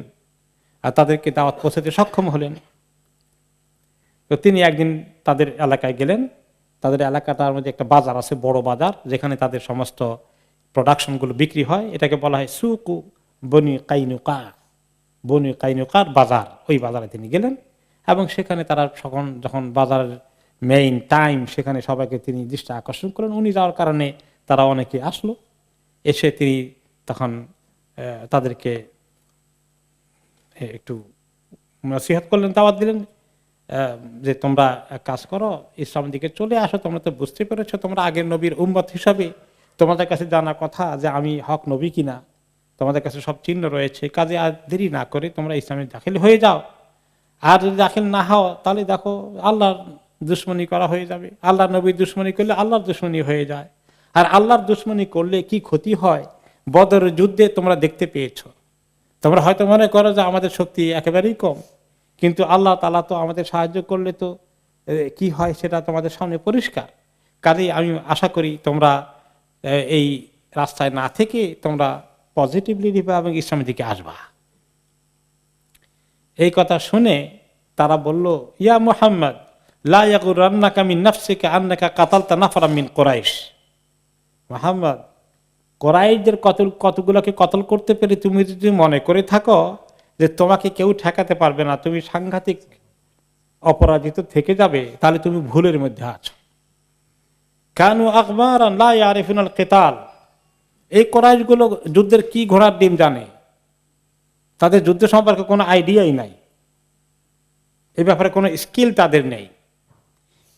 আর তাদেরকে দাওয়াত পৌঁছাতে সক্ষম হলেন। তো তিনি একদিন তাদের এলাকায় গেলেন। তাদের এলাকাটার মধ্যে একটা বাজার আছে, বড় বাজার, যেখানে তাদের সমস্ত প্রোডাকশনগুলো বিক্রি হয়। এটাকে বলা হয় সুকু বনি কাইনুকা, বনি কাইনুকার বাজার। ওই বাজারে তিনি গেলেন এবং সেখানে তারা যখন বাজারের মেইন টাইম, সেখানে সবাইকে তিনি দৃষ্টি আকর্ষণ করেন। উনি যাওয়ার কারণে তারা অনেকে আসলো। এসে তিনি তখন তাদেরকে একটু নসিহত করলেন, দাওয়াত দিলেন যে তোমরা কাজ করো, ইসলামের দিকে চলে আসো। তোমরা তো বুঝতে পেরেছো, তোমরা আগের নবীর উম্মত হিসাবে তোমাদের কাছে জানা কথা যে আমি হক নবী কিনা, তোমাদের কাছে সব চিহ্ন রয়েছে। কাজে আর দেরি না করে তোমরা ইসলামে দাখিল হয়ে যাও। আর যদি দাখিল না হও, তাহলে দেখো আল্লাহর দুশ্মনী করা হয়ে যাবে। আল্লাহ নবীর দুশ্মনী করলে আল্লাহর দুশ্মনী হয়ে যায়। আর আল্লাহর দুশ্মনী করলে কি ক্ষতি হয়, বদরের যুদ্ধে তোমরা দেখতে পেয়েছো। তোমরা হয়তো মনে করো যে আমাদের শক্তি একেবারেই কম, কিন্তু আল্লাহ তাআলা তো আমাদের সাহায্য করলে তো কি হয় সেটা তোমাদের সামনে পরিষ্কার। কাজেই আমি আশা করি তোমরা এই রাস্তায় না থেকে তোমরা পজিটিভলি নিবা এবং ইসলামের দিকে আসবা। এই কথা শুনে তারা বলল, ইয়া মুহাম্মদ লা ইয়াগুররান্নাকা মিন নাফসিকা আন্নাকা কাতালতা নাফরাম মিন কুরাইশ। মুহাম্মদ, কুরাইশদের কতগুলোকে কতল করতে পেরে তুমি যদি মনে করে থাকো যে তোমাকে কেউ ঠেকাতে পারবে না, তুমি সাংঘাতিক অপরাজিত থেকে যাবে, তাহলে তুমি ভুলের মধ্যে আছো। কানু আকবারান লা ইয়ারিফুনাল কিতাল। এই কুরাইশগুলো যুদ্ধের কি ঘোড়ার ডিম জানে, তাদের যুদ্ধ সম্পর্কে কোনো আইডিয়াই নাই, এই ব্যাপারে কোনো স্কিল তাদের নেই।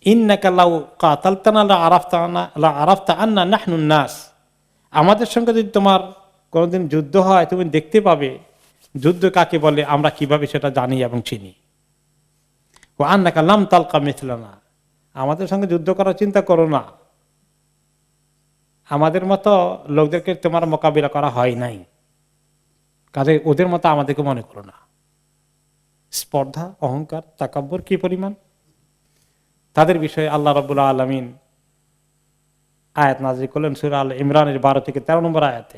ইন্নাকা লাউ কাতালতানা লা আরাফতা আন্না নাহনুন নাস। আমাদের সঙ্গে যদি তোমার কোনোদিন যুদ্ধ হয়, তুমি দেখতে পাবে যুদ্ধ কাকে বলে আমরা কিভাবে সেটা জানি এবং চিনি। ও আন্নাকা লাম তালকা মিথলানা। আমাদের সঙ্গে যুদ্ধ করার চিন্তা করো না, আমাদের মতো লোকদেরকে তোমার মোকাবিলা করা হয় নাই, কাজে ওদের মতো আমাদেরকে মনে করো না। স্পর্ধা, অহংকার, তাকাব্বর কি পরিমাণ! তাদের বিষয়ে আল্লাহ রাব্বুল আলামিন আয়াত নাযিল করলেন সূরা আল ইমরানের 12 থেকে 13 নম্বর আয়াতে।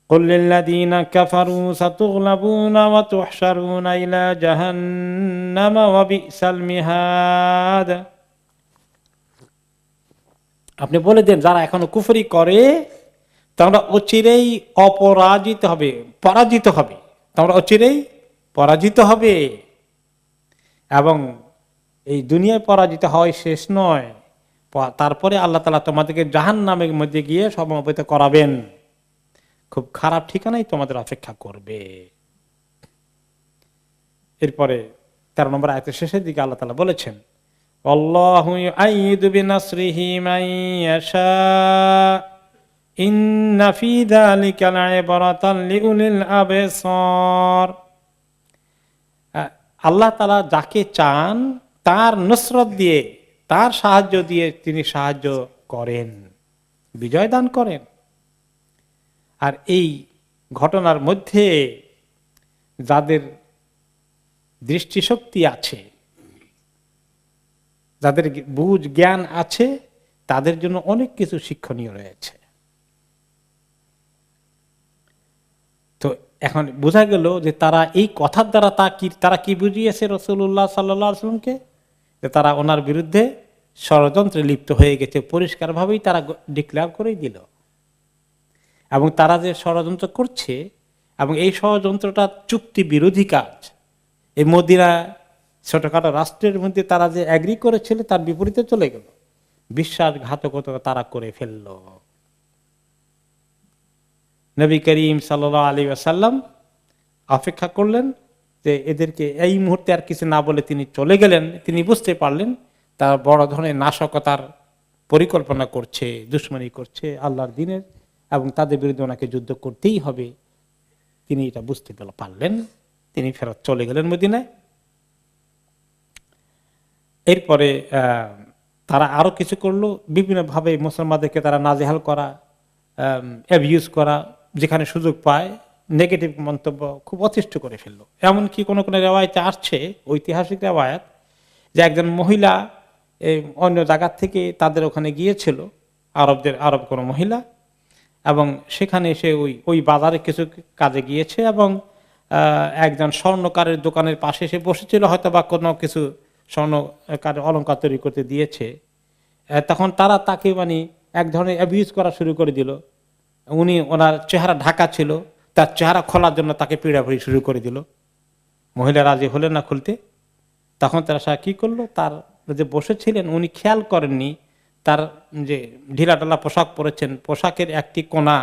কুল লিল্লাযীনা কাফারু সাতুগলাবুনা ওয়া তুহশারুনা ইলা জাহান্নামা ওয়া বিসাল মিহাদ। আপনি বলে দেন, যারা এখনো কুফরি করে তোমরা অচিরেই অপরাজিত হবে, পরাজিত হবে, তোমরা অচিরেই পরাজিত হবে। এবং এই দুনিয়ায় পরাজিত হয় শেষ নয়, তারপরে আল্লাহ তাআলা তোমাদেরকে জাহান্নামের মধ্যে গিয়ে সমবেত করাবেন, খুব খারাপ ঠিকানাই তোমাদের অপেক্ষা করবে। এরপরে 13 নম্বর আয়াতের শেষের দিকে আল্লাহ তাআলা বলেছেন, আল্লাহু ইউআইয়িদু বিনাসরিহি মান ইয়াশা ইন্না ফি যালিকা লাইবরাতান লিউলিল আবসার। আল্লাহ তাআলা যাকে চান তার নুসরত দিয়ে, তার সাহায্য দিয়ে তিনি সাহায্য করেন, বিজয় দান করেন। আর এই ঘটনার মধ্যে যাদের দৃষ্টিশক্তি আছে, যাদের বুঝ জ্ঞান আছে, তাদের জন্য অনেক কিছু শিক্ষণীয় রয়েছে। তো এখন বোঝা গেল যে তারা এই কথার দ্বারা তারা কি বুঝিয়েছে রাসূলুল্লাহ সাল্লাল্লাহু আলাইহি ওয়াসাল্লামকে, যে তারা ওনার বিরুদ্ধে ষড়যন্ত্রে লিপ্ত হয়ে গেছে, পরিষ্কারভাবেই তারা ডিক্লেয়ার করেই দিল। এবং তারা যে ষড়যন্ত্র করছে, এবং এই ষড়যন্ত্রটা চুক্তি বিরোধী কাজ, এই মদিনা ছোটখাটো রাষ্ট্রের মধ্যে তারা যে এগ্রি করেছিল তার বিপরীতে চলে গেল, বিশ্বাসঘাতকতা তারা করে ফেলল। নবী করিম সাল্লাল্লাহু আলাইহি ওয়াসাল্লাম অপেক্ষা করলেন যে এদেরকে এই মুহূর্তে আর কিছু না বলে তিনি চলে গেলেন। তিনি বুঝতে পারলেন তারা বড় ধরনের নাশকতার পরিকল্পনা করছে, দুশমনী করছে আল্লাহর দ্বীনের, এবং তাদের বিরুদ্ধে ওনাকে যুদ্ধ করতেই হবে। তিনি এটা বুঝতে পারলেন, তিনি ফেরত চলে গেলেন মদিনায়। এরপরে তারা আরো কিছু করলো, বিভিন্নভাবে মুসলমানদেরকে তারা নাজেহাল করা, অ্যাবিউজ করা, যেখানে সুযোগ পায় নেগেটিভ মন্তব্য খুব অতিষ্ঠ করে ফেললো। এমনকি কোনো কোনো রেওয়ায়েতে আসছে, ঐতিহাসিক রেওয়ায়াত, যে একজন মহিলা অন্য জায়গার থেকে তাদের ওখানে গিয়েছিল, আরব কোনো মহিলা, এবং সেখানে সে ওই বাজারে কিছু কাজে গিয়েছে, এবং একজন স্বর্ণকারের দোকানের পাশে সে বসেছিল, হয়তো বা কোনো কিছু স্বর্ণকারের অলংকার তৈরি করতে দিয়েছে। তখন তারা তাকে এক ধরনের অ্যাবিউজ করা শুরু করে দিল। ওনার চেহারা ঢাকা ছিল, তার চেহারা খোলার জন্য তাকে পীড়াপিড়ি শুরু করে দিল। মহিলা রাজি হলেন না খুলতে। তখন তারা কি করলো, তার যে বসেছিলেন উনি খেয়াল করেননি তার যে ঢিলাঢালা পোশাক পরেছেন, পোশাকের একটি কোনা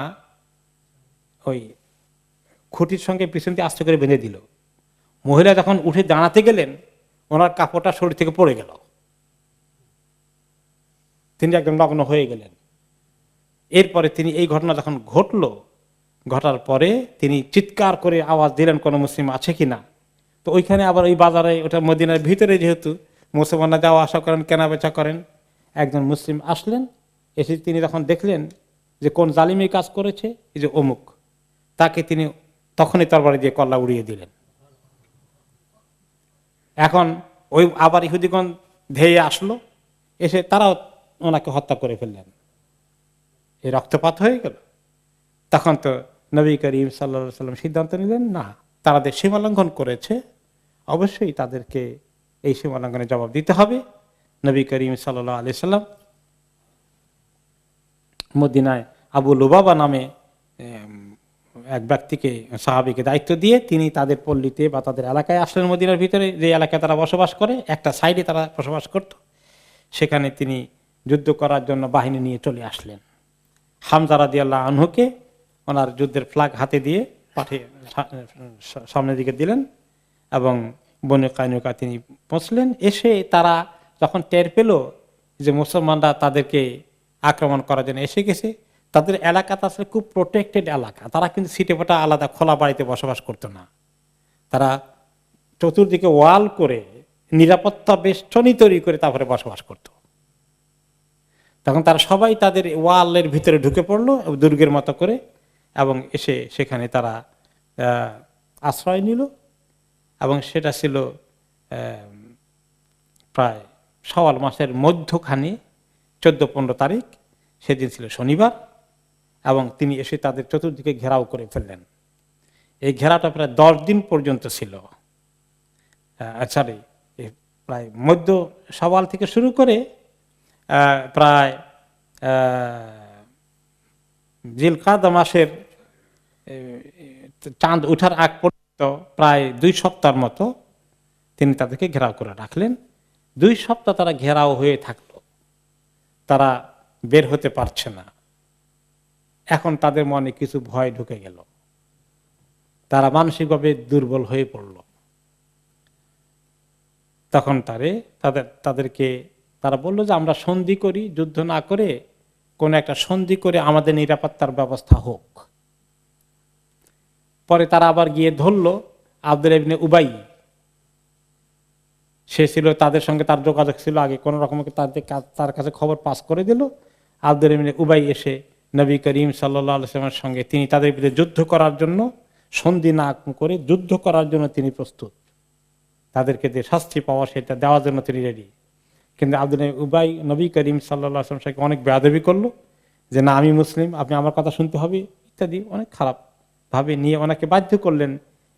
ওই খুঁটির সঙ্গে পিছন দিয়ে আস্তে করে বেঁধে দিল। মহিলা যখন উঠে দাঁড়াতে গেলেন, ওনার কাপড়টা শরীর থেকে পড়ে গেল, তিনি একদম নগ্ন হয়ে গেলেন। এরপরে তিনি এই ঘটনা যখন ঘটার পরে তিনি চিৎকার করে আওয়াজ দিলেন কোনো মুসলিম আছে কিনা। তো ওইখানে আবার ওই বাজারে, ওটা মদিনার ভিতরে যেহেতু মুসলমানরা যাওয়া আসা করেন, কেনা বেচা করেন, একজন মুসলিম আসলেন। এসে তিনি যখন দেখলেন যে কোন জালিমি কাজ করেছে, এই যে অমুক, তাকে তিনি তখনই তরবারি দিয়ে কল্লা উড়িয়ে দিলেন। এখন ওই আবার ইহুদিগণ ধেয়ে আসলো, এসে তারাও ওনাকে হত্যা করে ফেললেন। এই রক্তপাত হয়ে গেল। তখন তো নবী করিম সাল্লাল্লাহু আলাইহি সাল্লাম সিদ্ধান্ত নিলেন, না, তারা যে সীমা লঙ্ঘন করেছে অবশ্যই তাদেরকে এই সীমা লঙ্ঘনের জবাব দিতে হবে। নবী করিম সাল্লাল্লাহু আলাইহি সাল্লাম মদিনায় আবু লুবাবা নামে এক ব্যক্তিকে, সাহাবীকে দায়িত্ব দিয়ে তিনি তাদের পল্লীতে বা তাদের এলাকায় আসলেন। মদিনার ভিতরে যে এলাকায় তারা বসবাস করে, একটা সাইডে তারা বসবাস করত, সেখানে তিনি যুদ্ধ করার জন্য বাহিনী নিয়ে চলে আসলেন। হামজা রাদিয়াল্লাহু আনহুকে ওনার যুদ্ধের ফ্ল্যাগ হাতে দিয়ে পাঠিয়ে সামনের দিকে দিলেন এবং বনু কায়নুকা তিনি পৌঁছলেন। এসে তারা যখন টের পেল যে মুসলমানরা তাদেরকে আক্রমণ করার জন্য এসে গেছে, তাদের এলাকাটা আসলে খুব প্রোটেক্টেড এলাকা, তারা কিন্তু সিটেফোটা আলাদা খোলা বাড়িতে বসবাস করতো না, তারা চতুর্দিকে ওয়াল করে নিরাপত্তা বেষ্টনী তৈরি করে তারপরে বসবাস করত। তখন তারা সবাই তাদের ওয়ালের ভিতরে ঢুকে পড়লো দুর্গের মতো করে এবং এসে সেখানে তারা আশ্রয় নিল। এবং সেটা ছিল প্রায় শাওয়াল মাসের মধ্যখানে 14-15 তারিখ, সেদিন ছিল শনিবার। এবং তিনি এসে তাদের চতুর্দিকে ঘেরাও করে ফেললেন। এই ঘেরাটা প্রায় 10 দিন পর্যন্ত ছিল। প্রায় মধ্য শাওয়াল থেকে শুরু করে প্রায় জিলকাদা মাসের চাঁদ উঠার আগ পর্যন্ত প্রায় 2 সপ্তাহের মতো তিনি তাদেরকে ঘেরাও করে রাখলেন। 2 সপ্তাহ তারা ঘেরাও হয়ে থাকলো, তারা বের হতে পারছে না। এখন তাদের মনে কিছু ভয় ঢুকে গেল, তারা মানসিকভাবে দুর্বল হয়ে পড়ল। তখন তাদেরকে তারা বলল যে আমরা সন্ধি করি, যুদ্ধ না করে কোন একটা সন্ধি করে আমাদের নিরাপত্তার ব্যবস্থা হোক। পরে তারা আবার গিয়ে ধরল আব্দুল্লাহ ইবনে উবাই, সে ছিল তাদের সঙ্গে, তার যোগাযোগ ছিল আগে, কোন রকম তার কাছে খবর পাস করে দিল। আব্দুল্লাহ ইবনে উবাই এসে নবী করিম সাল্লাল্লাহু আলাইহি ওয়াসাল্লামের সঙ্গে তিনি তাদের বিরুদ্ধে যুদ্ধ করার জন্য, সন্ধি না করে যুদ্ধ করার জন্য তিনি প্রস্তুত, তাদেরকে যে শাস্তি পাওয়া সেটা দেওয়ার জন্য তিনি রেডি। কিন্তু আব্দুল্লাহ উবাই নবী করিম সাল্লাল্লাহু আলাইহি ওয়াসাল্লামের সঙ্গে অনেক বেয়াদবি করলো, যে না, আমি মুসলিম, আপনি আমার কথা শুনতে হবে ইত্যাদি, অনেক খারাপ ভাবে নিয়ে ওনাকে বাধ্য করলেন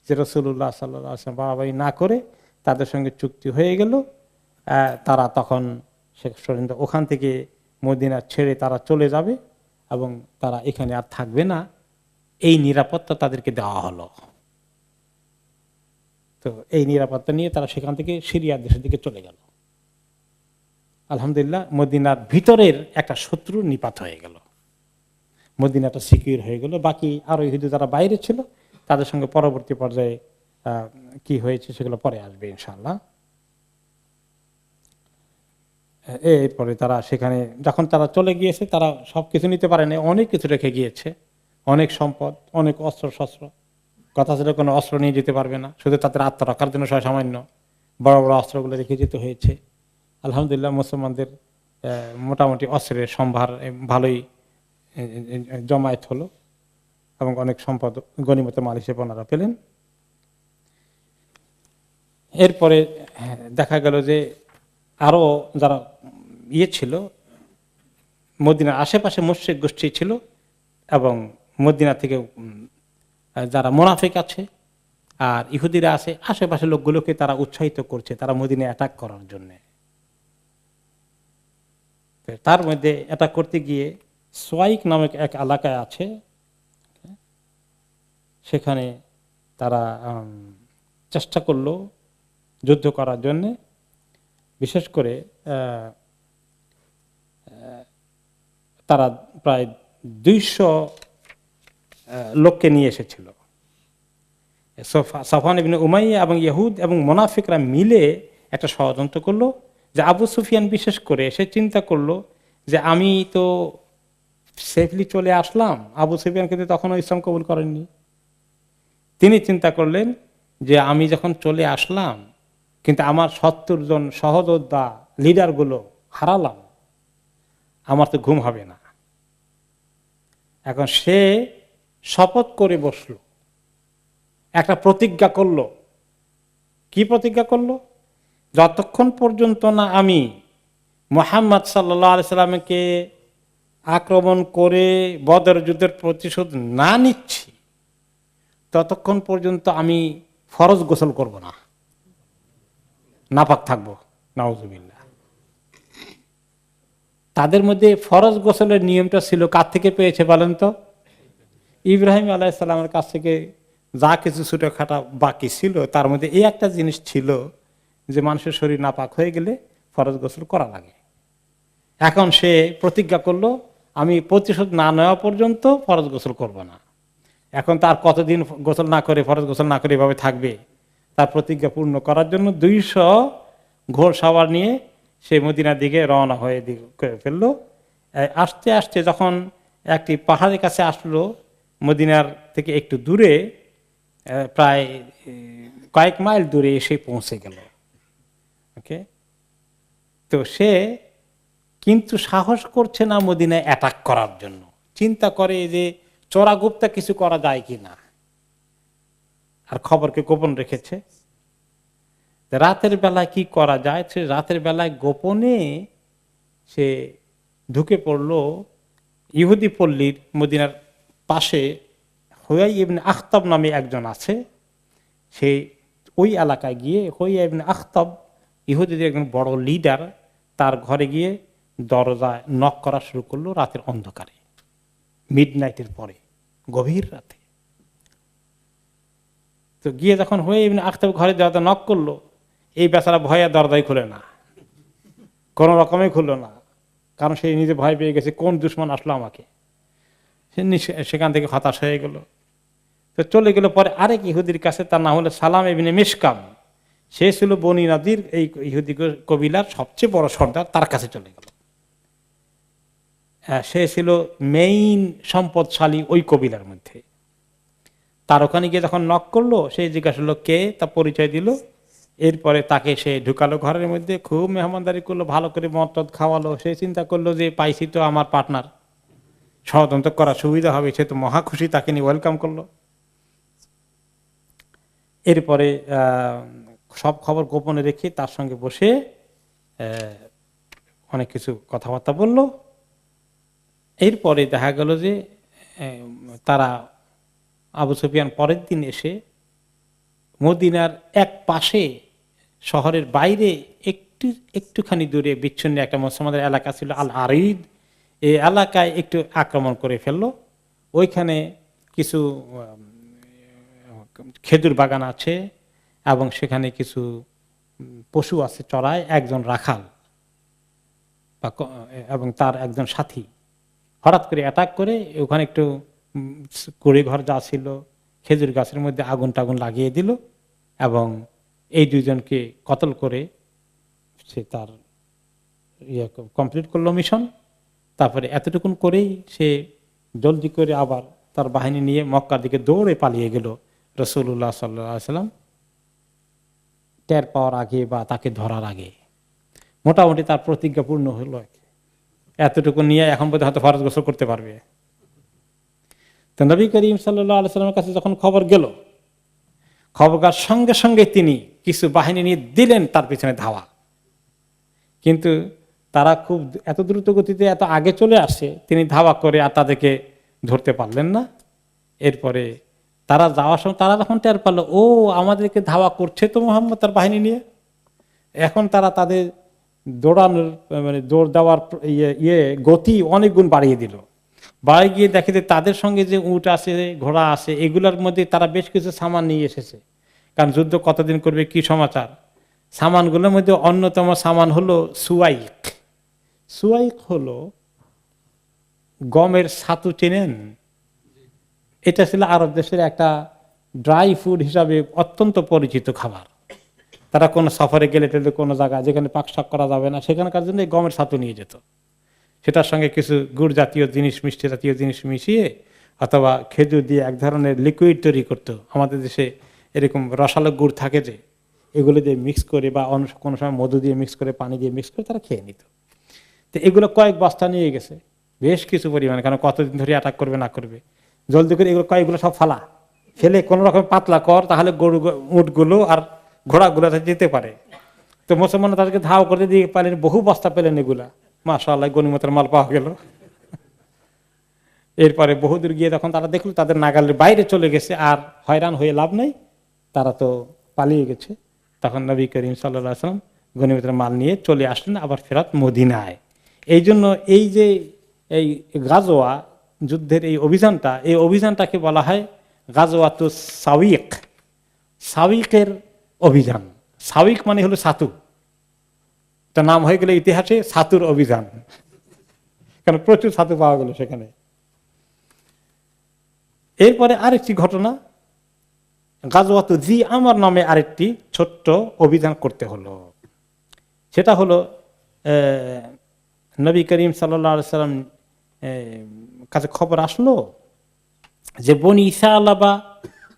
যে রাসূলুল্লাহ সাল্লাল্লাহু আলাইহি ওয়াসাল্লাম বাড়াবাড়ি না করে তাদের সঙ্গে চুক্তি হয়ে গেল। তারা তখন শেখ সরিন্দা ওখান থেকে মদিনা ছেড়ে তারা চলে যাবে এবং তারা এখানে আর থাকবে না, এই নিরাপত্তা তাদেরকে দেওয়া হলো। তো এই নিরাপত্তা নিয়ে তারা সেখান থেকে সিরিয়া দেশের দিকে চলে গেল। আলহামদুলিল্লাহ, মদিনার ভিতরের একটা শত্রু নিপাত হয়ে গেল, মদিনাটা সিকিউর হয়ে গেল। বাকি আরো ইহুদি যারা বাইরে ছিল তাদের সঙ্গে পরবর্তী পর্যায়ে কি হয়েছে সেগুলো পরে আসবে ইনশাআল্লাহ। এরপরে তারা সেখানে যখন তারা চলে গিয়েছে, তারা সবকিছু নিতে পারেনি, অনেক কিছু রেখে গিয়েছে, অনেক সম্পদ, অনেক অস্ত্র শস্ত্র। কথা ছিল কোনো অস্ত্র নিয়ে যেতে পারবে না, শুধু তাদের আত্মরক্ষার জন্য সামান্য বড় বড় অস্ত্রগুলো রেখে যেতে হয়েছে। আলহামদুলিল্লাহ, মুসলমানদের মোটামুটি অস্ত্রের সম্ভার ভালোই জমায়েত হলো এবং অনেক সম্পদ গনিমতের মাল হিসেবে ওনারা পেলেন। এরপরে দেখা গেল যে আরো যারা ছিল, মদিনার আশেপাশে মুশরিক গোষ্ঠী ছিল এবং মদিনা থেকে যারা মুনাফিক আছে আর ইহুদিরা আছে, আশেপাশে লোকগুলোকে তারা উৎসাহিত করছে তারা মদিনায় অ্যাটাক করার জন্য। তার মধ্যে অ্যাটাক করতে গিয়ে সোয়াইক নামক এক এলাকায় আছে, সেখানে তারা চেষ্টা করলো যুদ্ধ করার জন্য। বিশেষ করে তারা প্রায় 200 লোককে নিয়ে এসেছিল। সাফওয়ান ইবনে উমাইয়া এবং ইহুদ এবং মুনাফিকরা মিলে একটা ষড়যন্ত্র করলো যে আবু সুফিয়ান বিশেষ করে সে চিন্তা করলো যে আমি তো সেফলি চলে আসলাম, আবু সুফিয়ান কিন্তু তখনও ইসলাম কবুল করেননি। তিনি চিন্তা করলেন যে আমি যখন চলে আসলাম কিন্তু আমার 70 জন সহযোদ্ধা লিডারগুলো হারালাম, আমার তো ঘুম হবে না। এখন সে শপথ করে বসলো, একটা প্রতিজ্ঞা করলো। কি প্রতিজ্ঞা করলো? যতক্ষণ পর্যন্ত না আমি মুহাম্মদ সাল্লাল্লাহু আলাইহি সাল্লামকে আক্রমণ করে বদর যুদ্ধের প্রতিশোধ না নিচ্ছি ততক্ষণ পর্যন্ত আমি ফরজ গোসল করব না, নাপাক থাকবো। নাউজুবিল্লাহ। তাদের মধ্যে ফরজ গোসলের নিয়মটা ছিল কার থেকে পেয়েছে বলেন তো? ইব্রাহিম আলাইহিসসালামের কাছ থেকে যা কিছু ছোটখাটো বাকি ছিল তার মধ্যে এই একটা জিনিস ছিল যে মানুষের শরীর নাপাক হয়ে গেলে ফরজ গোসল করা লাগে। এখন সে প্রতিজ্ঞা করলো আমি প্রতিশোধ না নেওয়া পর্যন্ত ফরজ গোসল করব না। এখন তার কতদিন গোসল না করে, ফরজ গোসল না করে এভাবে থাকবে? তার প্রতিজ্ঞা পূর্ণ করার জন্য 200 ঘোড়সওয়ার নিয়ে সে মদিনার দিকে রওনা হয়ে ফেললো। আস্তে আস্তে যখন একটি পাহাড়ের কাছে আসলো, মদিনার থেকে একটু দূরে, প্রায় কয়েক মাইল দূরে এসে পৌঁছে গেল। ওকে, তো সে কিন্তু সাহস করছে না মদিনায় অ্যাটাক করার জন্য। চিন্তা করে যে চোরাগুপ্তা কিছু করা যায় কিনা, আর খবরকে গোপন রেখেছে। রাতের বেলায় কি করা যায়? সে রাতের বেলায় গোপনে সে ঢুকে পড়লো ইহুদি পল্লীর, মদিনার পাশে হুয়াই ইবনে আখতাব নামে একজন আছে। সে ওই এলাকায় গিয়ে, হুয়াই ইবনে আখতাব ইহুদিদের একজন বড় লিডার, তার ঘরে গিয়ে দরজায় নক করা শুরু করলো রাতের অন্ধকারে, মিডনাইটের পরে, গভীর রাতে। তো গিয়ে যখন হুয়াই ইবনে আখতাব ঘরে দরজা নক করলো, এই বেচারা ভয়ে দরজাই খুলে না, কোন রকমই খুললো না, কারণ সে নিজে ভয় পেয়ে গেছে কোন দুশ্মন আসলো আমাকে। সেখান থেকে হতাশ হয়ে গেল। তো চলে গেল পরে আরেক ইহুদির কাছে, তার নাম হলো সালাম ইবনে মিশকাম। সে ছিল বনী নাদির এই ইহুদি কবিলার সবচেয়ে বড় সর্দার, তার কাছে চলে গেল। সে ছিল মেইন সম্পদশালী ওই কবিলার মধ্যে। তার ওখানে গিয়ে যখন নক করলো, সে জিজ্ঞাসা করলো কে, তা পরিচয় দিল। এরপরে তাকে সে ঢুকালো ঘরের মধ্যে, খুব মেহমানদারি করলো, ভালো করে মদ টদ খাওয়ালো। সে চিন্তা করলো যে পাইছি তো আমার পার্টনার, ষড়যন্ত্র করা সুবিধা হবে। সে তো মহা খুশি, তাকে নিয়ে ওয়েলকাম করলো। এরপরে সব খবর গোপনে রেখে তার সঙ্গে বসে অনেক কিছু কথাবার্তা বলল। এরপরে দেখা গেল যে তারা, আবু সুফিয়ান পরের দিন এসে মদিনার এক পাশে শহরের বাইরে একটুখানি দূরে বিচ্ছিন্ন একটা মুসলমানদের এলাকা ছিল আল আরিদ, এই এলাকায় একটু আক্রমণ করে ফেললো। ওইখানে কিছু খেজুর বাগান আছে এবং সেখানে কিছু পশু আছে চড়ায়, একজন রাখাল এবং তার একজন সাথী হঠাৎ করে অ্যাটাক করে ওখানে একটু কুড়ি ঘর যা ছিল খেজুর গাছের মধ্যে আগুন টাগুন লাগিয়ে দিল এবং এই দুইজনকে কতল করে সে তার কমপ্লিট করলো মিশন। তারপরে এতটুকুন করেই সে জলদি করে আবার তার বাহিনী নিয়ে মক্কার দিকে দৌড়ে পালিয়ে গেল। রাসূলুল্লাহ সাল্লাল্লাহু আলাইহি ওয়াসাল্লাম টের পাওয়ার আগে বা তাকে ধরার আগে মোটামুটি তার প্রতিজ্ঞা পূর্ণ হলো। এতটুকু নিয়ে এখন বোধহয় হয়তো ফরজ গোসল করতে পারবে। তো নবী করিম সাল্লাল্লাহু আলাইহি ওয়াসাল্লামের কাছে যখন খবর গেল, খবরকার সঙ্গে সঙ্গে তিনি কিছু বাহিনী নিয়ে দিলেন তার পিছনে ধাওয়া। কিন্তু তারা খুব এত দ্রুত গতিতে এত আগে চলে আসে, তিনি ধাওয়া করে আর তাদেরকে ধরতে পারলেন না। এরপরে তারা যাওয়ার সময় তারা যখন টের পারলো, ও আমাদেরকে ধাওয়া করছে তো মুহাম্মদ তার বাহিনী নিয়ে, এখন তারা তাদের দৌড়ানোর মানে দৌড় দেওয়ার গতি অনেক গুণ বাড়িয়ে দিল। বাড়ি গিয়ে দেখে যে তাদের সঙ্গে যে উট আছে, ঘোড়া আছে, এগুলোর মধ্যে তারা বেশ কিছু সামান নিয়ে এসেছে। কারণ যুদ্ধ কতদিন করবে কি সমাচার। সামানগুলোর মধ্যে অন্যতম সামান হলো সুয়াইক। সুয়াইক হলো গমের ছাতু, চেনেন? এটা ছিল আরব দেশের একটা ড্রাই ফুড হিসাবে অত্যন্ত পরিচিত খাবার। তারা কোনো সফরে গেলে টেলে কোনো জায়গায় যেখানে পাকশাক করা যাবে না, সেখানকার জন্য গমের ছাতু নিয়ে যেত। সেটার সঙ্গে কিছু গুড় জাতীয় জিনিস, মিষ্টি জাতীয় জিনিস মিশিয়ে অথবা খেজুর দিয়ে এক ধরনের লিকুইড তৈরি করতো। আমাদের দেশে এরকম রসালো গুড় থাকে যে, এগুলো দিয়ে মিক্স করে বা অন্য কোনো সময় মধু দিয়ে মিক্স করে, পানি দিয়ে মিক্স করে তারা খেয়ে নিত। তো এগুলো কয়েক বস্তা নিয়ে গেছে, বেশ কিছু পরিমাণে, কারণ কতদিন ধরে অ্যাটাক করবে না করবে। জলদি করে এগুলো কয়েকগুলো সব ফেলে কোনো রকম পাতলা কর, তাহলে গরু উটগুলো আর ঘোড়াগুলো যেতে পারে। তো মুসলমানরা তাদেরকে ধাও করতে দিয়ে পারলেন, বহু বস্তা পেলেন এগুলা। মাশাআল্লাহ, গনিমতের মাল পাওয়া গেল। এরপরে বহুদূর গিয়ে যখন তারা দেখলো তাদের নাগালের বাইরে চলে গেছে, আর হয়রান হয়ে লাভ নেই, তারা তো পালিয়ে গেছে, তখন নবী করিম সাল্লাল্লাহু আলাইহি ওয়াসাল্লাম গনিমতের মাল নিয়ে চলে আসলেন আবার ফেরত মদিনায়। এই জন্য এই যে এই গাজওয়া যুদ্ধের এই অভিযানটাকে বলা হয় গাজওয়াতু সাউইক, সাউইকের অভিযান। সাউইক মানে হলো সাতু, তার নাম হয়ে গেলে ইতিহাসে সাতুর অভিযান, কারণ প্রচুর ছাতু পাওয়া গেল সেখানে। এরপরে আরেকটি ঘটনা, গাজওয়াতু জি আমার নামে আরেকটি ছোট্ট অভিযান করতে হলো। সেটা হলো নবী করিম সাল্লাল্লাহু আলাইহি সাল্লাম কাছে খবর আসলো যে বনি ইসালাবা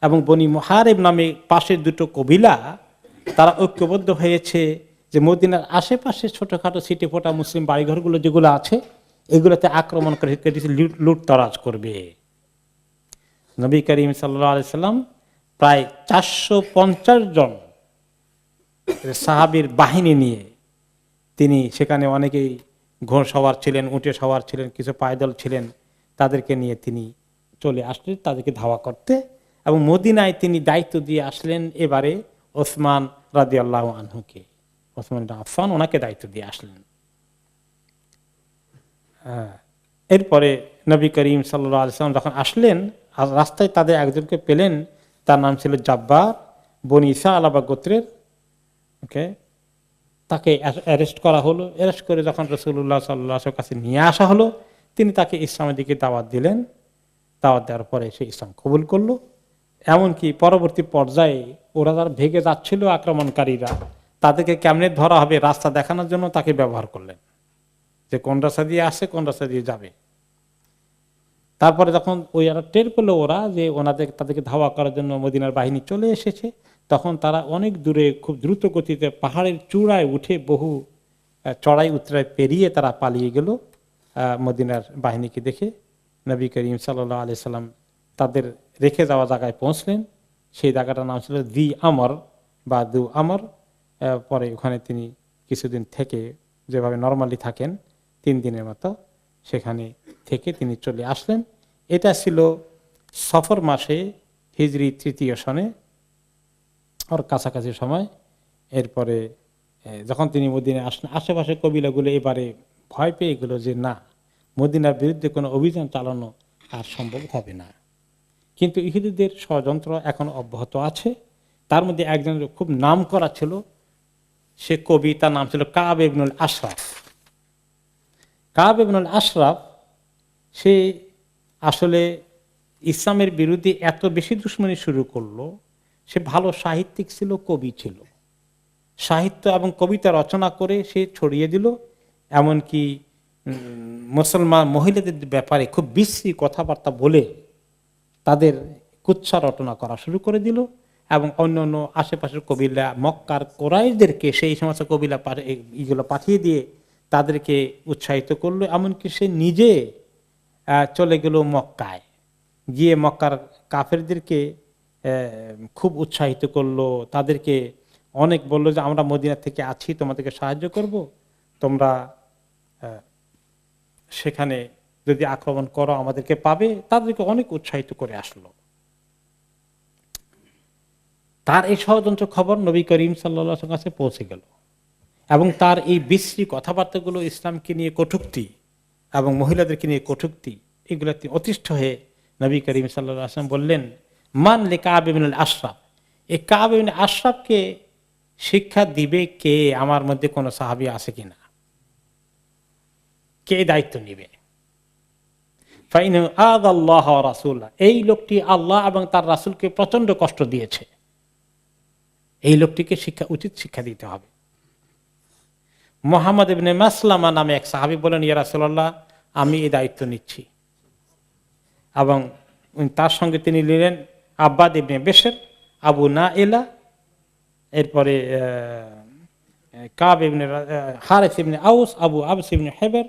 এবং বনি মুহারিব নামে পাশের দুটো কবিলা তারা ঐক্যবদ্ধ হয়েছে যে মদিনার আশেপাশে ছোটখাটো ছিটে ফোটা মুসলিম বাড়িঘরগুলো যেগুলো আছে এগুলোতে আক্রমণ করে লুটতরাজ করবে। নবী করিম সাল্লাল্লাহু আলাইহি সাল্লাম প্রায় 450 জন সাহাবীর বাহিনী নিয়ে, তিনি সেখানে অনেকেই ঘোড়সওয়ার ছিলেন, উটে সওয়ার ছিলেন, কিছু পায়দল ছিলেন, তাদেরকে নিয়ে তিনি চলে আসলেন তাদেরকে ধাওয়া করতে। এবং মদিনায় তিনি দায়িত্ব দিয়ে আসলেন এবারে ওসমান রাদিয়াল্লাহু আনহুকে, ওসমান ইবনে আফফান ওনাকে দায়িত্ব দিয়ে আসলেন। এরপরে নবী করিম সাল্লাল্লাহু আলাইহি সাল্লাম যখন আসলেন, রাস্তায় তাদের একজনকে পেলেন, তার নাম ছিল জাব্বার, বনি ইসালাবা গোত্রের। ওকে, তাকে অ্যারেস্ট করা হলো। অ্যারেস্ট করে যখন রাসূলুল্লাহ সাল্লাল্লাহু আলাইহি ওয়াসাল্লামের কাছে নিয়ে আসা হলো, তিনি তাকে ইসলামের দিকে দাওয়াত দিলেন। দাওয়াত দেওয়ার পরে সে ইসলাম কবুল করলো। এমনকি পরবর্তী পর্যায়ে ওরা যারা ভেগে যাচ্ছিল আক্রমণকারীরা, তাদেরকে কেমনে ধরা হবে রাস্তা দেখানোর জন্য তাকে ব্যবহার করলেন, যে কোন রাস্তা দিয়ে আসে কোন রাস্তা দিয়ে যাবে। তারপরে যখন ওই টের পেলো ওরা যে তাদেরকে ধাওয়া করার জন্য মদিনার বাহিনী চলে এসেছে, তখন তারা অনেক দূরে খুব দ্রুত গতিতে পাহাড়ের চূড়ায় উঠে বহু চড়াই উতরাই পেরিয়ে তারা পালিয়ে গেল মদিনার বাহিনীকে দেখে। নবী করিম সাল্লাল্লাহু আলাইহি সাল্লাম তাদের রেখে যাওয়া জায়গায় পৌঁছলেন। সেই জায়গাটার নাম ছিল দি আমর বা দু আমর। পরে ওখানে তিনি কিছুদিন থেকে, যেভাবে নর্মালি থাকেন 3 দিনের মতো, সেখানে থেকে তিনি চলে আসলেন। এটা ছিল সফর মাসে হিজরি 3য় সনে ওর কাছাকাছি সময়। এরপরে যখন তিনি মদিনায় আসলেন, আশেপাশে কবিলাগুলো এবারে ভয় পেয়ে গেল যে না, মদিনার বিরুদ্ধে কোনো অভিযান চালানো আর সম্ভব হবে না। কিন্তু ইহুদিদের ষড়যন্ত্র এখন অব্যাহত আছে। তার মধ্যে একজন খুব নাম করা ছিল, সে কবি, তার নাম ছিল কাব ইবনুল আশরাফ। কাব ইবনুল আশরাফ সে আসলে ইসলামের বিরুদ্ধে এত বেশি দুশমনি শুরু করলো। সে ভালো সাহিত্যিক ছিল, কবি ছিল, সাহিত্য এবং কবিতা রচনা করে সে ছড়িয়ে দিল। এমনকি মুসলমান মহিলাদের ব্যাপারে খুব বিশ্রী কথাবার্তা বলে তাদের কুৎসা রটনা করা শুরু করে দিল। এবং অন্য অন্য আশেপাশের কবিলা, মক্কার কোরাইশদেরকে সেই সমস্ত কবিলা এগুলো পাঠিয়ে দিয়ে তাদেরকে উৎসাহিত করলো। এমনকি সে নিজে চলে গেল মক্কায়, গিয়ে মক্কার কাফেরদেরকে খুব উৎসাহিত করলো, তাদেরকে অনেক বললো যে আমরা মদিনা থেকে আছি, তোমাদেরকে সাহায্য করব, তোমরা সেখানে যদি আক্রমণ করো আমাদেরকে পাবে। তাদেরকে অনেক উৎসাহিত করে আসলো। তার এই ষড়যন্ত্র খবর নবী করিম সাল্লাল্লাহু আলাইহি ওয়াসাল্লামের কাছে পৌঁছে গেল এবং তার এই বিশ্রী কথাবার্তাগুলো, ইসলামকে নিয়ে কটূক্তি এবং মহিলাদেরকে নিয়ে কটূক্তি, এগুলোতে অতিষ্ঠ হয়ে নবী করিম সাল্লাল্লাহু আলাইহি ওয়াসাল্লাম বললেন, মান লি কাব ইবনুল আশরাফ, এই কাব ইবনে আশরাফকে শিক্ষা দিবে কে? আমার মধ্যে কোনো সাহাবী আছে কিনা? কে দায়িত্ব নিবে? ফাইন আযাল্লাহ ওয়া রাসূলা, এই লোকটি আল্লাহ এবং তার রাসূলকে প্রচন্ড কষ্ট দিয়েছে, এই লোকটিকে উচিত শিক্ষা দিতে হবে। মুহাম্মদ ইবনে মাসলামা নামে এক সাহাবী বলেন, ইয়া রাসূলুল্লাহ, আমি এই দায়িত্ব নিচ্ছি। এবং তার সঙ্গে তিনি নিলেন আব্বাদ ইবনে বেশর, আবু নাইলা, এরপরে কাব ইবনে হারিস ইবনে আউস, আবু আবস ইবনে হেবের,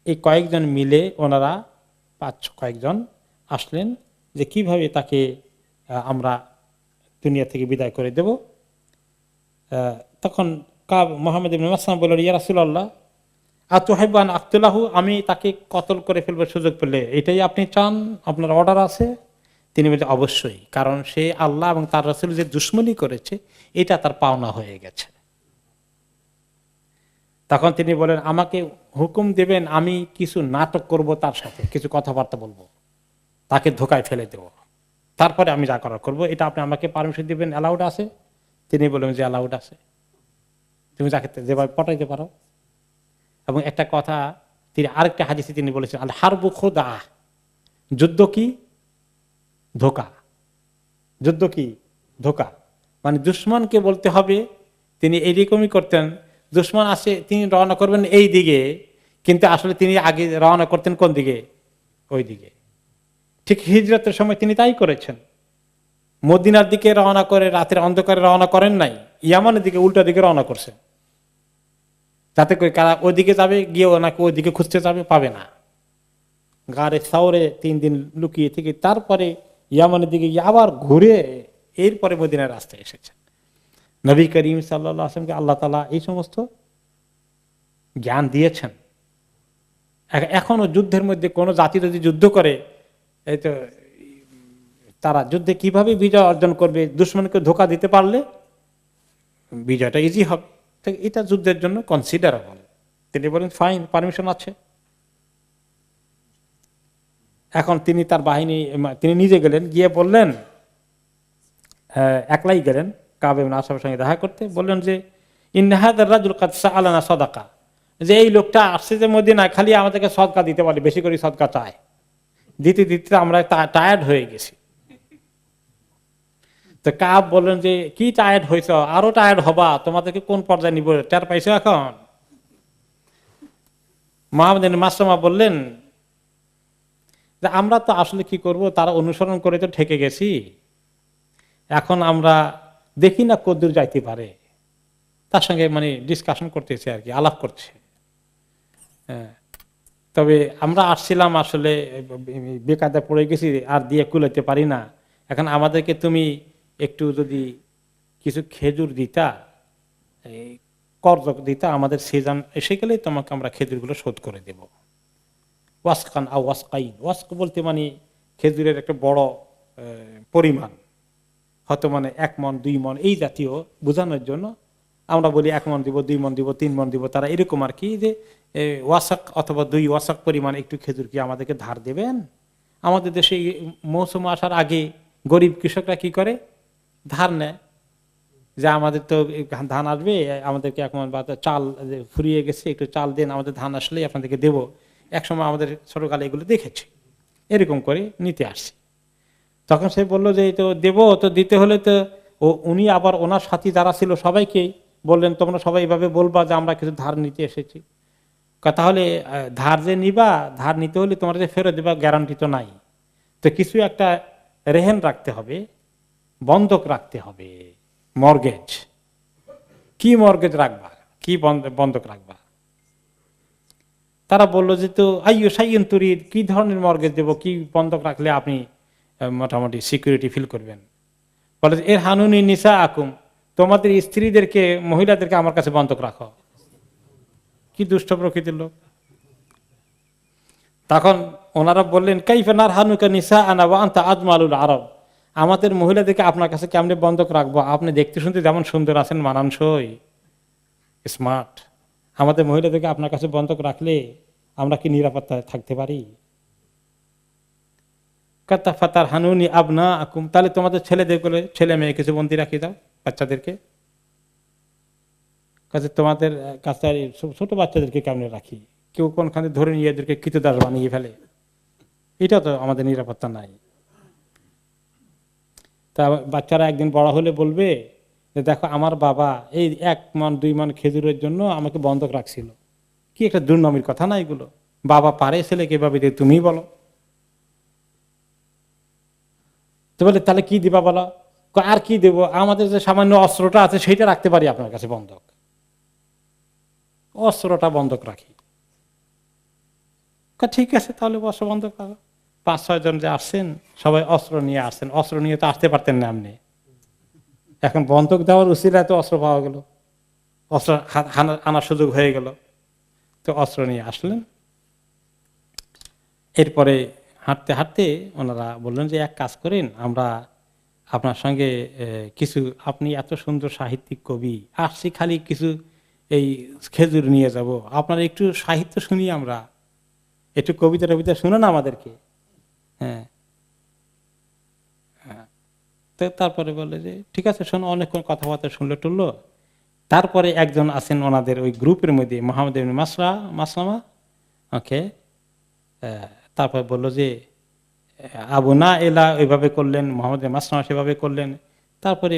এই কয়েকজন মিলে ওনারা 5 কয়েকজন আসলেন যে কিভাবে তাকে আমরা দুনিয়া থেকে বিদায় করে দেব। তখন মুহাম্মদ ইবনে মাসলামা বললেন, ইয়া রাসূলুল্লাহ, আতুহিব্বুন আকতুলাহু, আমি তাকে কতল করে ফেলবো সুযোগ পেলে, এটাই আপনি চান, আপনার অর্ডার আছে? তিনি বলছেন অবশ্যই, কারণ সে আল্লাহ এবং তার রাসূল যে দুশমনী করেছে এটা তার পাওনা হয়ে গেছে। তখন তিনি বলেন আমাকে হুকুম দেবেন, আমি কিছু নাটক করব, তার সাথে কিছু কথাবার্তা বলবো, তাকে ধোকায় ফেলে দেব, তারপরে আমি যা করার করবো, এটা আপনি আমাকে পারমিশন দিবেন, অ্যালাউড আছে? তিনি বললেন যে অ্যালাউড আছে, তুমি যাকে যেভাবে পটাইতে পারো। এবং একটা কথা তিনি আরেকটা হাদিসে তিনি বলেছেন, আল হারবু খুদা, যুদ্ধ কি ধোকা, যুদ্ধ কি ধোকা, মানে দুশমনকে বলতে হবে। তিনি এইরকমই করতেন, দুশমন আসে তিনি রওনা করবেন এই দিকে, কিন্তু আসলে তিনি আগে রওনা করতেন কোন দিকে, ওই দিকে। ঠিক হিজরতের সময় তিনি তাই করেছেন, মদিনার দিকে রওনা করে রাতের অন্ধকারে রওনা করেন নাই, ইয়ামানের দিকে উল্টা দিকে রওনা করছেন, যাতে করে কারা ওইদিকে যাবে গিয়ে ওনাকে ওইদিকে খুঁজতে যাবে, পাবে না। গাড়ে সাউরে 3 দিন লুকিয়ে থেকে তারপরে ইয়ামানের দিকে গিয়ে আবার ঘুরে এরপরে মদিনার রাস্তায় এসেছেন। নবী করিম সাল্লাল্লাহু আলাইহি ওয়াসাল্লামকে আল্লাহ তাআলা এই সমস্ত জ্ঞান দিয়েছেন। এখনো যুদ্ধের মধ্যে কোনো জাতি যদি যুদ্ধ করে, এই তো তারা যুদ্ধে কিভাবে বিজয় অর্জন করবে, দুশমনকে ধোকা দিতে পারলে বিজয়টা ইজি হবে, এটা যুদ্ধের জন্য কনসিডারেবল। তিনি বলেন ফাইন, পারমিশন আছে। এখন তিনি তার বাহিনী, তিনি নিজে গেলেন, গিয়ে বললেন, একলাই গেলেন কাব ইবনে আশরাফের সঙ্গে দেখা করতে, বললেন যে ইন্না হাযার রাজুল কাদ সাআলানা সাদাকা, যে এই লোকটা আসছে যে মদিনায় খালি আমাদেরকে সদকা দিতে বলে, বেশি করে সদকা চায়, দিতে দিতে আমরা টায়ার্ড হয়ে গেছি। তো কাব বললেন যে কি টায়ার্ড হয়েছ, আরো টায়ার্ড হবা, তোমাদেরকে কোন পর্যায়ে নিব, টের পাইছো এখন? মুহাম্মদ ইবনে মাসলামা বললেন যে আমরা তো আসলে কি করব, তারা অনুসরণ করে তো ঠেকে গেছি, এখন আমরা দেখি না কদ্দূর যাইতে পারে, তার সঙ্গে মানে ডিসকাশন করতেছে আর কি, আলাপ করছে। তবে আমরা আসছিলাম আসলে বেকায়দা পড়ে গেছি, আর দিয়ে কুলাইতে পারি না, এখন আমাদেরকে তুমি একটু যদি কিছু খেজুর দিতা, কর্জ দিতা, আমাদের সিজন এসে গেলে তোমাকে আমরা খেজুরগুলো শোধ করে দেব। ওয়াসকান আও ওয়াসকাইন, ওয়াস্ক বলতে মানে খেজুরের একটা বড় পরিমাণ, হয়তো মানে 1 মণ 2 মণ এই জাতীয় বোঝানোর জন্য আমরা বলি 1 মণ দিব, 2 মণ দিব, 3 মণ দিব, তারা এরকম আর কি, যে ওয়াসাক অথবা 2 ওয়াসাক পরিমাণ একটু খেজুর কি আমাদেরকে ধার দেবেন। আমাদের দেশে মৌসুম আসার আগে গরিব কৃষকরা কি করে, ধার নেয়, যে আমাদের তো ধান আসবে, আমাদেরকে 1 মণ বা চাল ফুরিয়ে গেছে, একটু চাল দেন, আমাদের ধান আসলেই আপনাদেরকে দেব। একসময় আমাদের ছোটকালে এগুলো দেখেছি, এরকম করে নিতে আসছি। তখন সে বললো যে তো দেব, তো দিতে হলে তো উনি আবার ওনার সাথী যারা ছিল সবাইকে বললেন তোমরা সবাই এইভাবে বলবা যে আমরা কিছু ধার নিতে এসেছি। তাহলে ধার যে নিবা, ধার নিতে হলে তোমরা যে ফেরত দিবা গ্যারান্টি তো নাই, তো কিছু একটা রেহেন রাখতে হবে, বন্ধক রাখতে হবে, মর্গেজ। কি মর্গেজ রাখবা, কি বন্ধক রাখবা? তারা বললো যে তো আইয়ো সাইয়ুন তুরিদ, কি ধরনের মর্গেজ দেবো, কি বন্ধক রাখলে আপনি মোটামুটি সিকিউরিটি ফিল করবেন? বলে এর হানুনি নিসা আকুম, তোমাদের স্ত্রীদেরকে, মহিলাদেরকে আমার কাছে বন্ধক রাখো। কি দুষ্ট প্রকৃতির লোক। তখন ওনারা বললেন কাইফানার হানুকা নিসা আনা ওয়া আনতা আজমালুল আরব, আমাদের মহিলাদেরকে আপনার কাছে কেমনে বন্ধক রাখবো, আপনি দেখতে শুনতে যেমন সুন্দর আছেন, মানানসই, স্মার্ট, আমাদের মহিলাদেরকে আপনার কাছে বন্ধক রাখলে আমরা কি নিরাপত্তায় থাকতে পারি? ফাতার হানুনি আবনা আকুম, তাহলে তোমাদের ছেলেদের বলে ছেলে মেয়ে কিছু বন্দি রাখি দাও, বাচ্চাদেরকে কাছে, তোমাদের কাছে ছোট বাচ্চাদেরকে কেমনে রাখি, কেউ কোনখানে ধরে নিয়ে এদেরকে কৃতদাস বানিয়ে ফেলে, এটা তো আমাদের নিরাপত্তা নাই। তা বাচ্চারা একদিন বড় হলে বলবে যে দেখো আমার বাবা এই 1 মণ 2 মণ খেজুরের জন্য আমাকে বন্ধক রাখছিল। কি একটা দুর্নামির কথা না এগুলো, বাবা পারে ছেলেকে এভাবে দিয়ে, তুমি বলো। তো বলে তাহলে কি দিবা বলো? আর কি দেবো, আমাদের যে সামান্য অস্ত্রটা আছে সেইটা রাখতে পারি আপনার কাছে বন্ধক, অস্ত্রটা বন্ধক রাখি। ঠিক আছে তাহলে অস্ত্র বন্ধক রাখো। 5-6 জন যে আসছেন সবাই অস্ত্র নিয়ে আসছেন, অস্ত্র নিয়ে তো আসতে পারতেন না আপনি, এখন বন্ধক দেওয়ার উসিলায় তো অস্ত্র পাওয়া গেল, অস্ত্র আনার সুযোগ হয়ে গেল। তো অস্ত্র নিয়ে আসলেন। এরপরে হাঁটতে হাঁটতে ওনারা বললেন যে এক কাজ করেন, আমরা আপনার সঙ্গে কিছু, আপনি এত সুন্দর সাহিত্যিক কবি, আসছি খালি কিছু এই খেজুর নিয়ে যাব, আপনার একটু সাহিত্য শুনি, আমরা একটু কবিতা টবিতা শুনুন আমাদেরকে। হ্যাঁ, তো তারপরে বলে যে ঠিক আছে শোনো, অনেকক্ষণ কথাবার্তা শুনলো টুললো। তারপরে একজন আছেন ওনাদের ওই গ্রুপের মধ্যে, মোহাম্মদ ইবনে মাসলামা, ওকে। তারপর বললো যে আবু না এলা ওইভাবে করলেন, মোহাম্মদ মাসলামা সেভাবে করলেন। তারপরে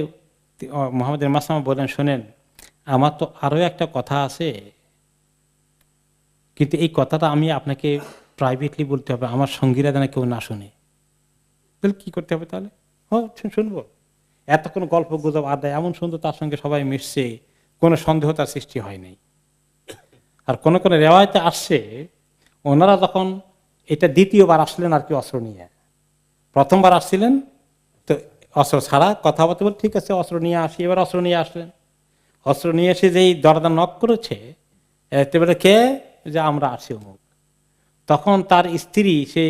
মোহাম্মদ মাসলামা বললেন, শোনেন আমার তো আরো একটা কথা আছে, কিন্তু এই কথাটা আমি আপনাকে প্রাইভেটলি বলতে হবে, আমার সঙ্গীরা যেন কেউ না শুনে। কি করতে হবে তাহলে? শুনবো। এতক্ষণ গল্প গুজব আড্ডায় এমন সুন্দর তার সঙ্গে সবাই মিশছে, কোনো সন্দেহ তার সৃষ্টি হয় নাই। আর কোন কোন রেওয়ায়তে আসছে ওনারা যখন এটা দ্বিতীয়বার আসলেন আর কি অস্ত্র নিয়ে, প্রথমবার আসছিলেন তো অস্ত্র ছাড়া কথাবার্তা বলে ঠিক আছে অস্ত্র নিয়ে আসি, এবার অস্ত্র নিয়ে আসলেন। অস্ত্র নিয়ে এসে যেই দরজা নক করেছে, এবারে কে, যে আমরা আসি অমুক। তখন তার স্ত্রী সে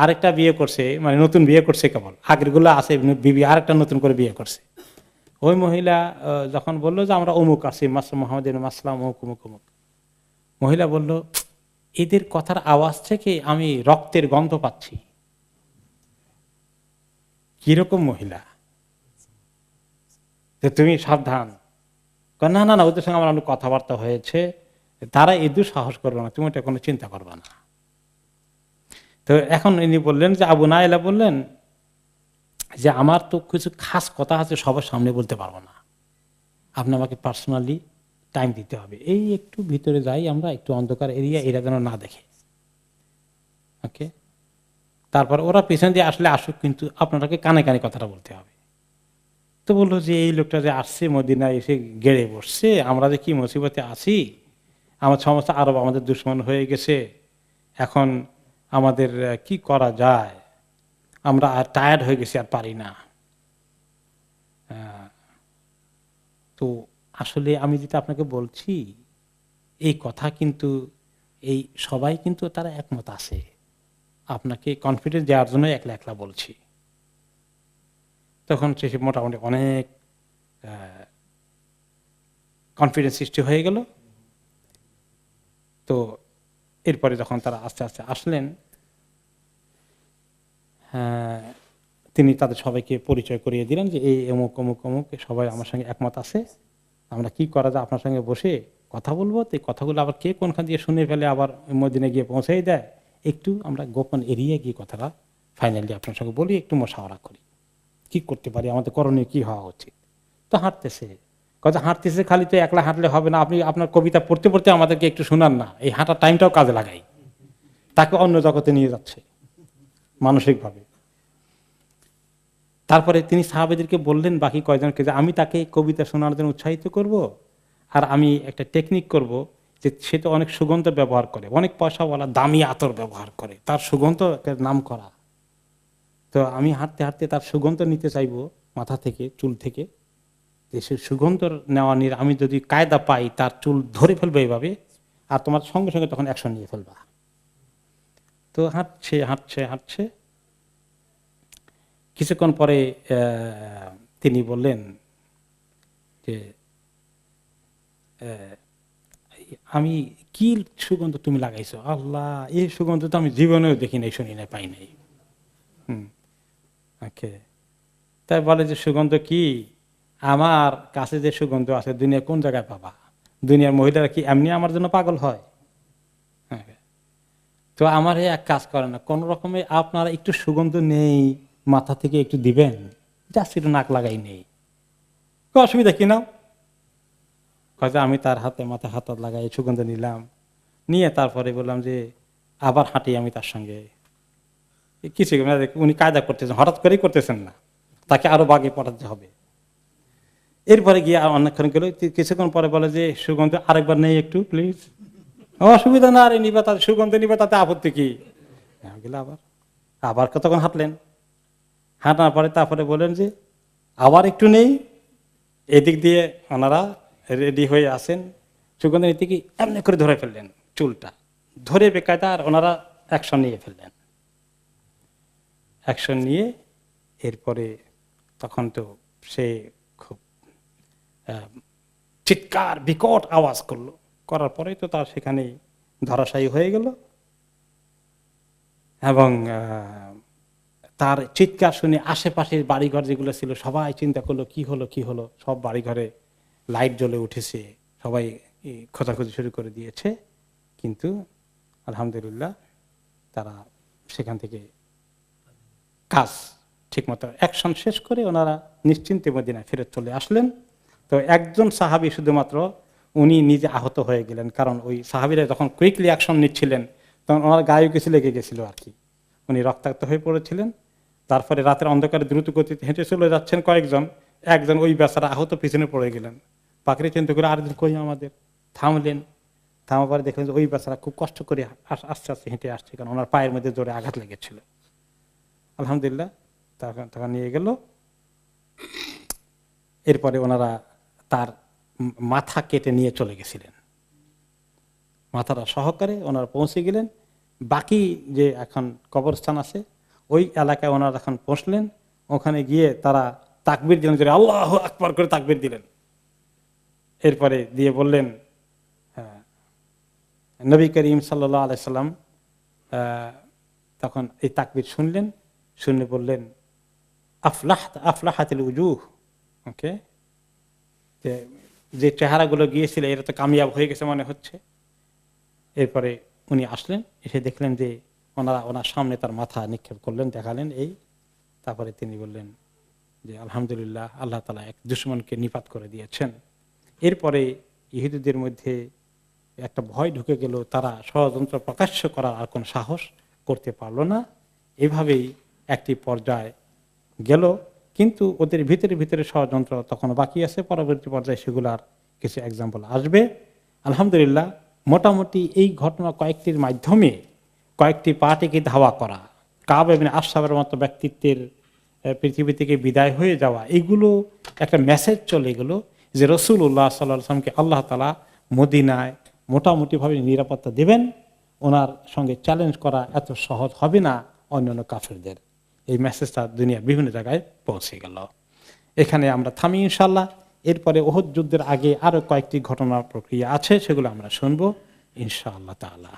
আরেকটা বিয়ে করছে, মানে নতুন বিয়ে করছে, কেবল আগের গুলো আছে বিবি, আরেকটা নতুন করে বিয়ে করছে। ওই মহিলা যখন বললো যে আমরা অমুক আসি, মোহাম্মদ মাসলাম অমুক অমুক অমুক, মহিলা বলল এদের কথার আওয়াজ থেকে আমি রক্তের গন্ধ পাচ্ছি। কিরকম মহিলা, যে তুমি সাবধান। না না না, ওদের সঙ্গে আমার অনেক কথাবার্তা হয়েছে, তারা এই দুঃসাহস করবে না, তুমি এটা কোনো চিন্তা করবে না। তো এখন ইনি বললেন যে আবু নাইলা বললেন যে আমার তো কিছু খাস কথা আছে, সবার সামনে বলতে পারবো না, আপনি আমাকে পার্সোনালি টাইম দিতে হবে, এই একটু ভিতরে যাই আমরা, একটু অন্ধকার এরিয়া, এরা যেন না দেখে। ওকে, তারপর ওরা পেছন দিয়ে আসলে আসুক, কিন্তু আপনাকে কানে কানে কথাটা বলতে হবে। তো বললো যে এই লোকটা যে আসছে মদিনায় এসে গেড়ে বসছে, আমরা যে কি মুসিবতে আছি, আমার সমস্ত আরব আমাদের দুশ্মন হয়ে গেছে, এখন আমাদের কি করা যায়, আমরা আর টায়ার্ড হয়ে গেছি, আর পারি না। তো আসলে আমি যেটা আপনাকে বলছি এই কথা, কিন্তু এই সবাই কিন্তু তারা একমত আছে, আপনাকে কনফিডেন্স দেওয়ার জন্য একলা একলা বলছি। তখন সে মোটামুটি অনেক কনফিডেন্স সৃষ্টি হয়ে গেল। তো এরপরে যখন তারা আস্তে আস্তে আসলেন, তিনি তাদের সবাইকে পরিচয় করিয়ে দিলেন যে এই অমুক অমুক অমুক, সবাই আমার সঙ্গে একমত আছে, আমরা কি করা যায়, আপনার সঙ্গে বসে কথা বলবো। তো এই কথাগুলো আবার কে কোনখান দিয়ে শুনে ফেলে আবার মদিনে গিয়ে পৌঁছাই দেয়, একটু আমরা গোপন এড়িয়ে গিয়ে কথাটা ফাইনালি আপনার সঙ্গে বলি, একটু মশাওয়ারা করি, কি করতে পারি, আমাদের করণীয় কি হওয়া উচিত। তো হাঁটতেছে, কথা হাঁটতেছে, খালি তো একলা হাঁটলে হবে না, আপনি আপনার কবিতা পড়তে পড়তে আমাদেরকে একটু শোনান না, এই হাঁটার টাইমটাও কাজে লাগাই। তাকে অন্য জগতে নিয়ে যাচ্ছে মানসিকভাবে। তারপরে তিনি সাহাবেদেরকে বললেন বাকি কয়জনকে যে আমি তাকে কবিতা শোনার জন্য উৎসাহিত করব, আর আমি একটা টেকনিক করব, যে সে তো অনেক সুগন্ধ ব্যবহার করে, অনেক পয়সাওয়ালা দামি আতর ব্যবহার করে, তার সুগন্ধ নাম করা। তো আমি হাঁটতে হাঁটতে তার সুগন্ধ নিতে চাইবো, মাথা থেকে, চুল থেকে, যে সে সুগন্ধ নেওয়া নিয়ে আমি যদি কায়দা পাই, তার চুল ধরে ফেলবো এইভাবে, আর তোমার সঙ্গে সঙ্গে তখন অ্যাকশন নিয়ে ফেলবা। তো হাঁটছে হাঁটছে হাঁটছে, কিছুক্ষণ পরে তিনি বললেন যে আমি কি সুগন্ধ তুমি লাগাইছো, আল্লাহ এই সুগন্ধ তো আমি জীবনেও দেখি নাই, শুনি নাই, পাই নাই। ওকে, তাই বলে যে সুগন্ধ কি, আমার কাছে যে সুগন্ধ আছে দুনিয়া কোন জায়গায় পাবা, দুনিয়ার মহিলারা কি এমনি আমার জন্য পাগল হয়? তো আমার এক কাজ করে না, কোন রকমে আপনারা একটু সুগন্ধ নেই, মাথা থেকে একটু দিবেন, জাস্ট একটু নাক লাগাই নেই, অসুবিধা কি না? কাজে আমি তার হাতে মাথা হাত লাগাই সুগন্ধ নিলাম, নিয়ে তারপরে বললাম যে আবার হাঁটি আমি তার সঙ্গে। কিছু উনি কায়দা করতেছেন, হঠাৎ করেই করতেছেন না, তাকে আরো বাগে পাঠাতে হবে। এরপরে গিয়ে অনেকক্ষণ গেল, কিছুক্ষণ পরে বলে যে সুগন্ধ আরেকবার নেই একটু প্লিজ। অসুবিধা না, আরে নিবা, তার সুগন্ধ নিবা, তাতে আপত্তি কি? আবার আবার কতক্ষণ হাঁটলেন, হাঁটার পরে তারপরে বলেন যে আবার একটু নেই। এদিক দিয়ে ওনারা রেডি হয়ে আসেন, সুগন্ধ নিতে কি এমনি করে ধরে ফেললেন, চুলটা ধরে বেকায়দা, আর ওনারা অ্যাকশন নিয়ে ফেললেন। অ্যাকশন নিয়ে এরপরে তখন তো সে খুব চিৎকার বিকট আওয়াজ করলো, করার পরে তো তার সেখানে ধরাশায়ী হয়ে গেল। এবং তার চিৎকার শুনে আশেপাশের বাড়িঘর যেগুলো ছিল সবাই চিন্তা করলো কি হলো, সব বাড়িঘরে লাইট জ্বলে উঠেছে, সবাই খোঁজাখুঁজি শুরু করে দিয়েছে। কিন্তু আলহামদুলিল্লাহ তারা সেখান থেকে কাজ ঠিকমতো অ্যাকশন শেষ করে ওনারা নিশ্চিন্তে মদিনায় ফেরত চলে আসলেন। তো একজন সাহাবী শুধুমাত্র উনি নিজে আহত হয়ে গেলেন, কারণ ওই সাহাবীরা যখন কুইকলি অ্যাকশন নিচ্ছিলেন তখন ওনার গায়ে কিছু লেগে গেছিল আর কি, উনি রক্তাক্ত হয়ে পড়েছিলেন। তারপরে রাতের অন্ধকারে দ্রুত গতিতে হেঁটে চলে যাচ্ছেন কয়েকজন, একজন ওই বেচারা আহত পিছনে পড়ে গেলেন। পাখিরে চিন্তা করে আর কই আমাদের, থামলেন। থামাবার দেখলেন যে ওই বেচারা খুব কষ্ট করে আস্তে আস্তে হেঁটে আসছে, কারণ ওনার পায়ের মধ্যে জোরে আঘাত লেগেছিল। আলহামদুলিল্লাহ তখন নিয়ে গেল। এরপরে ওনারা তার মাথা কেটে নিয়ে চলে গেছিলেন, মাথাটা সহকারে ওনারা পৌঁছে গেলেন। বাকি যে এখন কবরস্থান আছে ওই এলাকায় ওনারা এখন পৌঁছলেন। ওখানে গিয়ে তারা তাকবীর দিলেন, আল্লাহু আকবার করে তাকবীর দিলেন। এরপরে দিয়ে বললেন, নবী করিম সাল্লাল্লাহু আলাইহি সাল্লাম তখন এই তাকবীর শুনলেন, শুনে বললেন আফলাহাতিল উজুহ, ওকে, যে চেহারাগুলো গিয়েছিল এরা তো কামিয়াব হয়ে গেছে মনে হচ্ছে। এরপরে উনি আসলেন, এসে দেখলেন যে ওনার সামনে তার মাথা নিক্ষেপ করলেন, দেখালেন এই। তারপরে তিনি বললেন যে আলহামদুলিল্লাহ, আল্লাহ তাআলা এক দুশমনকে নিপাত করে দিয়েছেন। এরপরে ইহুদিদের মধ্যে একটা ভয় ঢুকে গেল, তারা ষড়যন্ত্র প্রকাশ্য করার আর কোনো সাহস করতে পারল না। এভাবেই একটি পর্যায়ে গেল, কিন্তু ওদের ভিতরে ভিতরে ষড়যন্ত্র তখন বাকি আছে, পরবর্তী পর্যায়ে সেগুলার কিছু এক্সাম্পল আসবে। আলহামদুলিল্লাহ মোটামুটি এই ঘটনা কয়েকটির মাধ্যমে কয়েকটি পার্টিকে ধাওয়া করা, কাব ইবনে আশরাফের মতো ব্যক্তিত্বের পৃথিবী থেকে বিদায় হয়ে যাওয়া, এগুলো একটা মেসেজ চলে গেল যে রাসূলুল্লাহ সাল্লাল্লাহু আলাইহি ওয়াসাল্লামকে আল্লাহ তাআলা মদিনায় মোটামুটিভাবে নিরাপত্তা দেবেন, ওনার সঙ্গে চ্যালেঞ্জ করা এত সহজ হবে না অন্যান্য কাফেরদের। এই মেসেজটা দুনিয়ার বিভিন্ন জায়গায় পৌঁছে গেল। এখানে আমরা থামি ইনশাআল্লাহ। এরপরে উহুদ যুদ্ধের আগে আরো কয়েকটি ঘটনার প্রক্রিয়া আছে, সেগুলো আমরা শুনবো ইনশাআল্লাহ তাআলা।